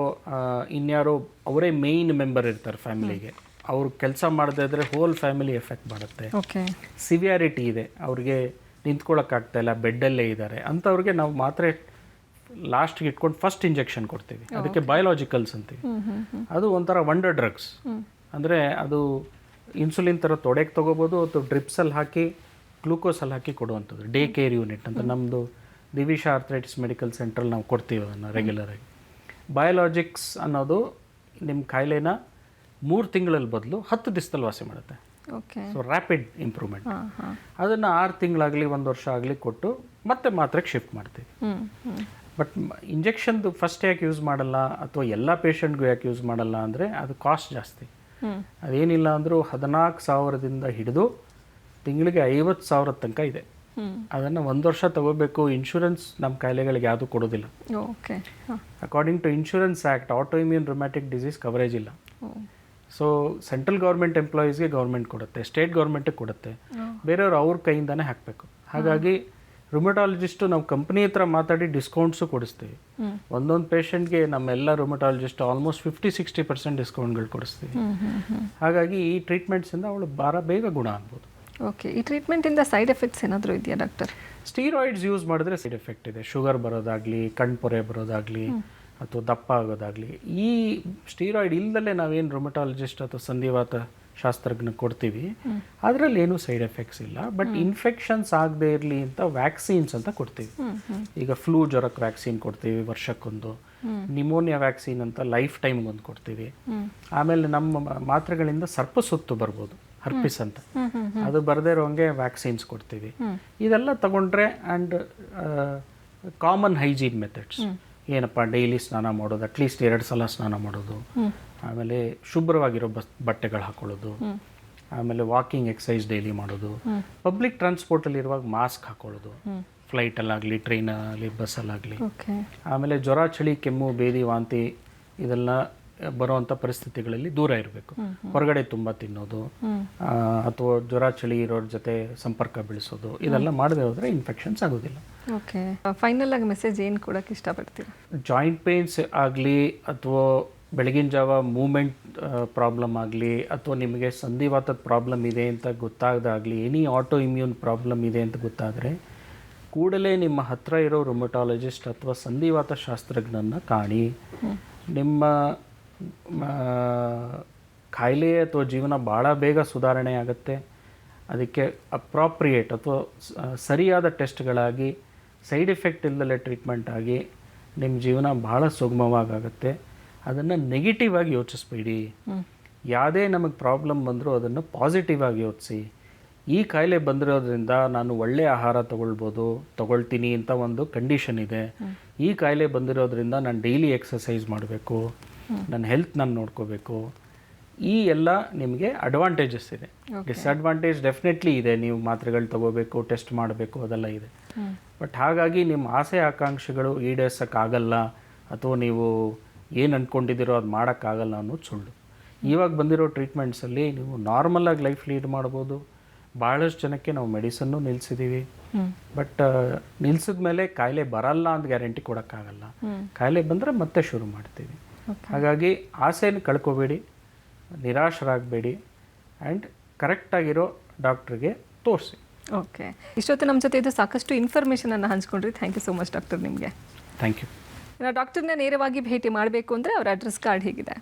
ಇನ್ಯಾರೋ ಅವರೇ ಮೇಯ್ನ್ ಮೆಂಬರ್ ಇರ್ತಾರೆ ಫ್ಯಾಮಿಲಿಗೆ, ಅವ್ರು ಕೆಲಸ ಮಾಡದೇ ಇದ್ರೆ ಹೋಲ್ ಫ್ಯಾಮಿಲಿ ಎಫೆಕ್ಟ್ ಮಾಡುತ್ತೆ. ಸಿವಿಯಾರಿಟಿ ಇದೆ, ಅವ್ರಿಗೆ ನಿಂತ್ಕೊಳ್ಳೋಕ್ಕಾಗ್ತಾ ಇಲ್ಲ, ಬೆಡ್ಡಲ್ಲೇ ಇದ್ದಾರೆ ಅಂಥವ್ರಿಗೆ ನಾವು ಮಾತ್ರೆ ಲಾಸ್ಟ್ಗೆ ಇಟ್ಕೊಂಡು ಫಸ್ಟ್ ಇಂಜೆಕ್ಷನ್ ಕೊಡ್ತೀವಿ. ಅದಕ್ಕೆ ಬಯೋಲಾಜಿಕಲ್ಸ್ ಅಂತೀವಿ. ಅದು ಒಂಥರ ವಂಡರ್ ಡ್ರಗ್ಸ್. ಅಂದರೆ ಅದು ಇನ್ಸುಲಿನ್ ಥರ ತೊಡೆಗೆ ತೊಗೋಬೋದು, ಅಥವಾ ಡ್ರಿಪ್ಸಲ್ಲಿ ಹಾಕಿ ಗ್ಲೂಕೋಸಲ್ಲಿ ಹಾಕಿ ಕೊಡುವಂಥದ್ದು. ಡೇ ಕೇರ್ ಯೂನಿಟ್ ಅಂತ ನಮ್ಮದು ದಿವಿಶಾ ಆರ್ಥ್ರೈಟಿಸ್ ಮೆಡಿಕಲ್ ಸೆಂಟ್ರಲ್ಲಿ ನಾವು ಕೊಡ್ತೀವಿ ಅದನ್ನು ರೆಗ್ಯುಲರಾಗಿ. ಬಯೋಲಾಜಿಕ್ಸ್ ಅನ್ನೋದು ನಿಮ್ಮ ಕಾಯಿಲೆನ 3 ತಿಂಗಳಲ್ಲಿ ಬದಲು 10 ದಿವಸದಲ್ಲಿ ವಾಸಿ ಮಾಡುತ್ತೆ. So rapid improvement. ಅದನ್ನು 6 ತಿಂಗಳಾಗಲಿ 1 ವರ್ಷ ಆಗಲಿ ಕೊಟ್ಟು ಮತ್ತೆ ಮಾತ್ರೆಗೆ ಶಿಫ್ಟ್ ಮಾಡ್ತೀವಿ. ಬಟ್ ಇಂಜೆಕ್ಷನ್ದು ಫಸ್ಟ್ ಯಾಕೆ ಯೂಸ್ ಮಾಡಲ್ಲ ಅಥವಾ ಎಲ್ಲ ಪೇಷಂಟ್ಗೂ ಯಾಕೆ ಯೂಸ್ ಮಾಡಲ್ಲ ಅಂದರೆ ಅದು ಕಾಸ್ಟ್ ಜಾಸ್ತಿ. ಅದೇನಿಲ್ಲ ಅಂದರೂ 14,000ದಿಂದ ಹಿಡಿದು ತಿಂಗಳಿಗೆ 50,000 ತನಕ ಇದೆ. ಅದನ್ನು 1 ವರ್ಷ ತಗೋಬೇಕು. ಇನ್ಶೂರೆನ್ಸ್ ನಮ್ಮ ಕಾಯಿಲೆಗಳಿಗೆ ಯಾವುದು ಕೊಡೋದಿಲ್ಲ. Okay. According to insurance act auto immune rheumatic disease coverage ಇಲ್ಲ. ಸೊ ಸೆಂಟ್ರಲ್ ಗೌರ್ಮೆಂಟ್ ಎಂಪ್ಲಾಯೀಸ್ಗೆ ಗೌರ್ಮೆಂಟ್ ಕೊಡುತ್ತೆ, ಸ್ಟೇಟ್ ಗೌರ್ಮೆಂಟಿಗೆ ಕೊಡುತ್ತೆ, ಬೇರೆಯವರು ಅವ್ರ ಕೈಯಿಂದನೇ ಹಾಕಬೇಕು. ಹಾಗಾಗಿ ರುಮಟಾಲಜಿಸ್ಟು ನಾವು ಕಂಪ್ನಿ ಹತ್ರ ಮಾತಾಡಿ ಡಿಸ್ಕೌಂಟ್ಸು ಕೊಡಿಸ್ತೀವಿ. ಒಂದೊಂದು ಪೇಷಂಟ್ಗೆ ನಮ್ಮೆಲ್ಲ ರುಮಟಾಲಜಿಸ್ಟ್ ಆಲ್ಮೋಸ್ಟ್ 50-60% ಡಿಸ್ಕೌಂಟ್ಗಳು ಕೊಡಿಸ್ತೀವಿ. ಹಾಗಾಗಿ ಈ ಟ್ರೀಟ್ಮೆಂಟ್ಸಿಂದ ಅವಳು ಬೇಗ ಗುಣ ಆಗ್ಬೋದು. ಓಕೆ. ಈ ಟ್ರೀಟ್ಮೆಂಟಿಂದ ಸೈಡ್ ಎಫೆಕ್ಟ್ಸ್ ಏನಾದರೂ ಇದೆಯಾ ಡಾಕ್ಟರ್? ಸ್ಟೀರಾಯ್ಡ್ಸ್ ಯೂಸ್ ಮಾಡಿದ್ರೆ ಸೈಡ್ ಎಫೆಕ್ಟ್ ಇದೆ. ಶುಗರ್ ಬರೋದಾಗಲಿ, ಕಣ್ಪೊರೆ ಬರೋದಾಗಲಿ, ಅಥವಾ ದಪ್ಪ ಆಗೋದಾಗಲಿ. ಈ ಸ್ಟೀರಾಯ್ಡ್ ಇಲ್ಲದಲ್ಲೇ ನಾವೇನು ರುಮಟಾಲಜಿಸ್ಟ್ ಅಥವಾ ಸಂಧಿವಾತ ಶಾಸ್ತ್ರಜ್ಞ ಕೊಡ್ತೀವಿ, ಅದರಲ್ಲಿ ಏನೂ ಸೈಡ್ ಎಫೆಕ್ಟ್ಸ್ ಇಲ್ಲ. ಬಟ್ ಇನ್ಫೆಕ್ಷನ್ಸ್ ಆಗದೆ ಇರಲಿ ಅಂತ ವ್ಯಾಕ್ಸಿನ್ಸ್ ಅಂತ ಕೊಡ್ತೀವಿ. ಈಗ ಫ್ಲೂ ಜ್ವರಕ್ಕೆ ವ್ಯಾಕ್ಸಿನ್ ಕೊಡ್ತೀವಿ ವರ್ಷಕ್ಕೊಂದು, ನಿಮೋನಿಯಾ ವ್ಯಾಕ್ಸಿನ್ ಅಂತ ಲೈಫ್ ಟೈಮ್ಗೊಂದು ಕೊಡ್ತೀವಿ. ಆಮೇಲೆ ನಮ್ಮ ಮಾತ್ರೆಗಳಿಂದ ಸರ್ಪಸುತ್ತು ಬರ್ಬೋದು, ಹರ್ಪಿಸ್ ಅಂತ, ಅದು ಬರದೇ ಇರೋಂಗೆ ವ್ಯಾಕ್ಸಿನ್ಸ್ ಕೊಡ್ತೀವಿ. ಇದೆಲ್ಲ ತಗೊಂಡ್ರೆ ಆ್ಯಂಡ್ ಕಾಮನ್ ಹೈಜೀನ್ ಮೆಥಡ್ಸ್ ಏನಪ್ಪ, ಡೈಲಿ ಸ್ನಾನ ಮಾಡೋದು, ಅಟ್ಲೀಸ್ಟ್ 2 ಸಲ ಸ್ನಾನ ಮಾಡೋದು, ಆಮೇಲೆ ಶುಭ್ರವಾಗಿರೋ ಬಟ್ಟೆಗಳು ಹಾಕೊಳ್ಳೋದು, ಆಮೇಲೆ ವಾಕಿಂಗ್ ಎಕ್ಸಸೈಸ್ ಡೈಲಿ ಮಾಡೋದು, ಪಬ್ಲಿಕ್ ಟ್ರಾನ್ಸ್ಪೋರ್ಟಲ್ಲಿ ಇರುವಾಗ ಮಾಸ್ಕ್ ಹಾಕೊಳ್ಳೋದು, ಫ್ಲೈಟಲ್ಲಾಗಲಿ, ಟ್ರೈನಲ್ಲಿ, ಬಸ್ಸಲ್ಲಾಗಲಿ. ಆಮೇಲೆ ಜ್ವರ, ಚಳಿ, ಕೆಮ್ಮು, ಬೇದಿ, ವಾಂತಿ ಇದೆಲ್ಲ ಬರುವಂಥ ಪರಿಸ್ಥಿತಿಗಳಲ್ಲಿ ದೂರ ಇರಬೇಕು. ಹೊರಗಡೆ ತುಂಬ ತಿನ್ನೋದು ಅಥವಾ ಜ್ವರ, ಚಳಿ ಇರೋರ ಜೊತೆ ಸಂಪರ್ಕ ಬೆಳೆಸೋದು, ಇದೆಲ್ಲ ಮಾಡದೆ ಹೋದರೆ ಇನ್ಫೆಕ್ಷನ್ಸ್ ಆಗೋದಿಲ್ಲ. ಓಕೆ. ಫೈನಲ್ ಆಗಿ ಮೆಸೇಜ್ ಏನು ಕೊಡೋಕ್ಕೆ ಇಷ್ಟಪಡ್ತೀರಾ? ಜಾಯಿಂಟ್ ಪೇನ್ಸ್ ಆಗಲಿ ಅಥವಾ ಬೆಳಗಿನ ಜಾವ ಮೂಮೆಂಟ್ ಪ್ರಾಬ್ಲಮ್ ಆಗಲಿ ಅಥವಾ ನಿಮಗೆ ಸಂಧಿವಾತದ ಪ್ರಾಬ್ಲಮ್ ಇದೆ ಅಂತ ಗೊತ್ತಾಗದಾಗಲಿ, ಎನಿ ಆಟೋ ಇಮ್ಯೂನ್ ಪ್ರಾಬ್ಲಮ್ ಇದೆ ಅಂತ ಗೊತ್ತಾದರೆ ಕೂಡಲೇ ನಿಮ್ಮ ಹತ್ತಿರ ಇರೋ ರುಮಟಾಲಜಿಸ್ಟ್ ಅಥವಾ ಸಂಧಿವಾತ ಶಾಸ್ತ್ರಜ್ಞನ ಕಾಣಿ. ನಿಮ್ಮ ಕಾಯಿಲೆ ಅಥವಾ ಜೀವನ ಭಾಳ ಬೇಗ ಸುಧಾರಣೆ ಆಗುತ್ತೆ. ಅದಕ್ಕೆ ಅಪ್ರಾಪ್ರಿಯೇಟ್ ಅಥವಾ ಸರಿಯಾದ ಟೆಸ್ಟ್ಗಳಾಗಿ, ಸೈಡ್ ಎಫೆಕ್ಟ್ ಇಲ್ಲದಲ್ಲೇ ಟ್ರೀಟ್ಮೆಂಟ್ ಆಗಿ ನಿಮ್ಮ ಜೀವನ ಭಾಳ ಸುಗಮವಾಗುತ್ತೆ. ಅದನ್ನು ನೆಗೆಟಿವ್ ಆಗಿ ಯೋಚಿಸ್ಬೇಡಿ. ಯಾವುದೇ ನಮಗೆ ಪ್ರಾಬ್ಲಮ್ ಬಂದರೂ ಅದನ್ನು ಪಾಸಿಟಿವ್ ಆಗಿ ಯೋಚಿಸಿ. ಈ ಕಾಯಿಲೆ ಬಂದಿರೋದ್ರಿಂದ ನಾನು ಒಳ್ಳೆಯ ಆಹಾರ ತಗೊಳ್ತೀನಿ ಅಂತ ಒಂದು ಕಂಡೀಷನ್ ಇದೆ. ಈ ಕಾಯಿಲೆ ಬಂದಿರೋದ್ರಿಂದ ನಾನು ಡೈಲಿ ಎಕ್ಸಸೈಸ್ ಮಾಡಬೇಕು, ನನ್ನ ಹೆಲ್ತ್ ನಾನು ನೋಡ್ಕೋಬೇಕು. ಈ ಎಲ್ಲ ನಿಮಗೆ ಅಡ್ವಾಂಟೇಜಸ್ ಇದೆ. ಡಿಸ್ಅಡ್ವಾಂಟೇಜ್ ಡೆಫಿನೆಟ್ಲಿ ಇದೆ. ನೀವು ಮಾತ್ರೆಗಳು ತಗೋಬೇಕು, ಟೆಸ್ಟ್ ಮಾಡಬೇಕು, ಅದೆಲ್ಲ ಇದೆ. ಬಟ್ ಹಾಗಾಗಿ ನಿಮ್ಮ ಆಸೆ ಆಕಾಂಕ್ಷೆಗಳು ಈಡೇರ್ಸೋಕ್ಕಾಗಲ್ಲ ಅಥವಾ ನೀವು ಏನು ಅಂದ್ಕೊಂಡಿದ್ದೀರೋ ಅದು ಮಾಡೋಕ್ಕಾಗಲ್ಲ ಅನ್ನೋದು ಸುಳ್ಳು. ಇವಾಗ ಬಂದಿರೋ ಟ್ರೀಟ್ಮೆಂಟ್ಸಲ್ಲಿ ನೀವು ನಾರ್ಮಲಾಗಿ ಲೈಫ್ ಲೀಡ್ ಮಾಡ್ಬೋದು. ಭಾಳಷ್ಟು ಜನಕ್ಕೆ ನಾವು ಮೆಡಿಸನ್ನು ನಿಲ್ಲಿಸಿದ್ದೀವಿ. ಬಟ್ ನಿಲ್ಸಿದ ಮೇಲೆ ಕಾಯಿಲೆ ಬರಲ್ಲ ಅಂತ ಗ್ಯಾರಂಟಿ ಕೊಡೋಕ್ಕಾಗಲ್ಲ. ಕಾಯಿಲೆ ಬಂದರೆ ಮತ್ತೆ ಶುರು ಮಾಡ್ತೀವಿ. ಹಾಗಾಗಿ ಆಸೆಯನ್ನು ಕಳ್ಕೊಬೇಡಿ, ನಿರಾಶರಾಗಬೇಡಿ, ಆ್ಯಂಡ್ ಕರೆಕ್ಟಾಗಿರೋ ಡಾಕ್ಟ್ರಿಗೆ ತೋರಿಸಿ. ಓಕೆ. ಇಷ್ಟೊತ್ತು ನಮ್ಮ ಜೊತೆ ಇದು ಸಾಕಷ್ಟು ಇನ್ಫಾರ್ಮೇಷನನ್ನು ಹಂಚ್ಕೊಂಡ್ರಿ. Thank you so much doctor. ನಿಮಗೆ ಥ್ಯಾಂಕ್ ಯು. ಡಾಕ್ಟರ್ನ ನೇರವಾಗಿ ಭೇಟಿ ಮಾಡಬೇಕು ಅಂದರೆ ಅವರ ಅಡ್ರೆಸ್ ಕಾರ್ಡ್ ಹೀಗಿದೆ.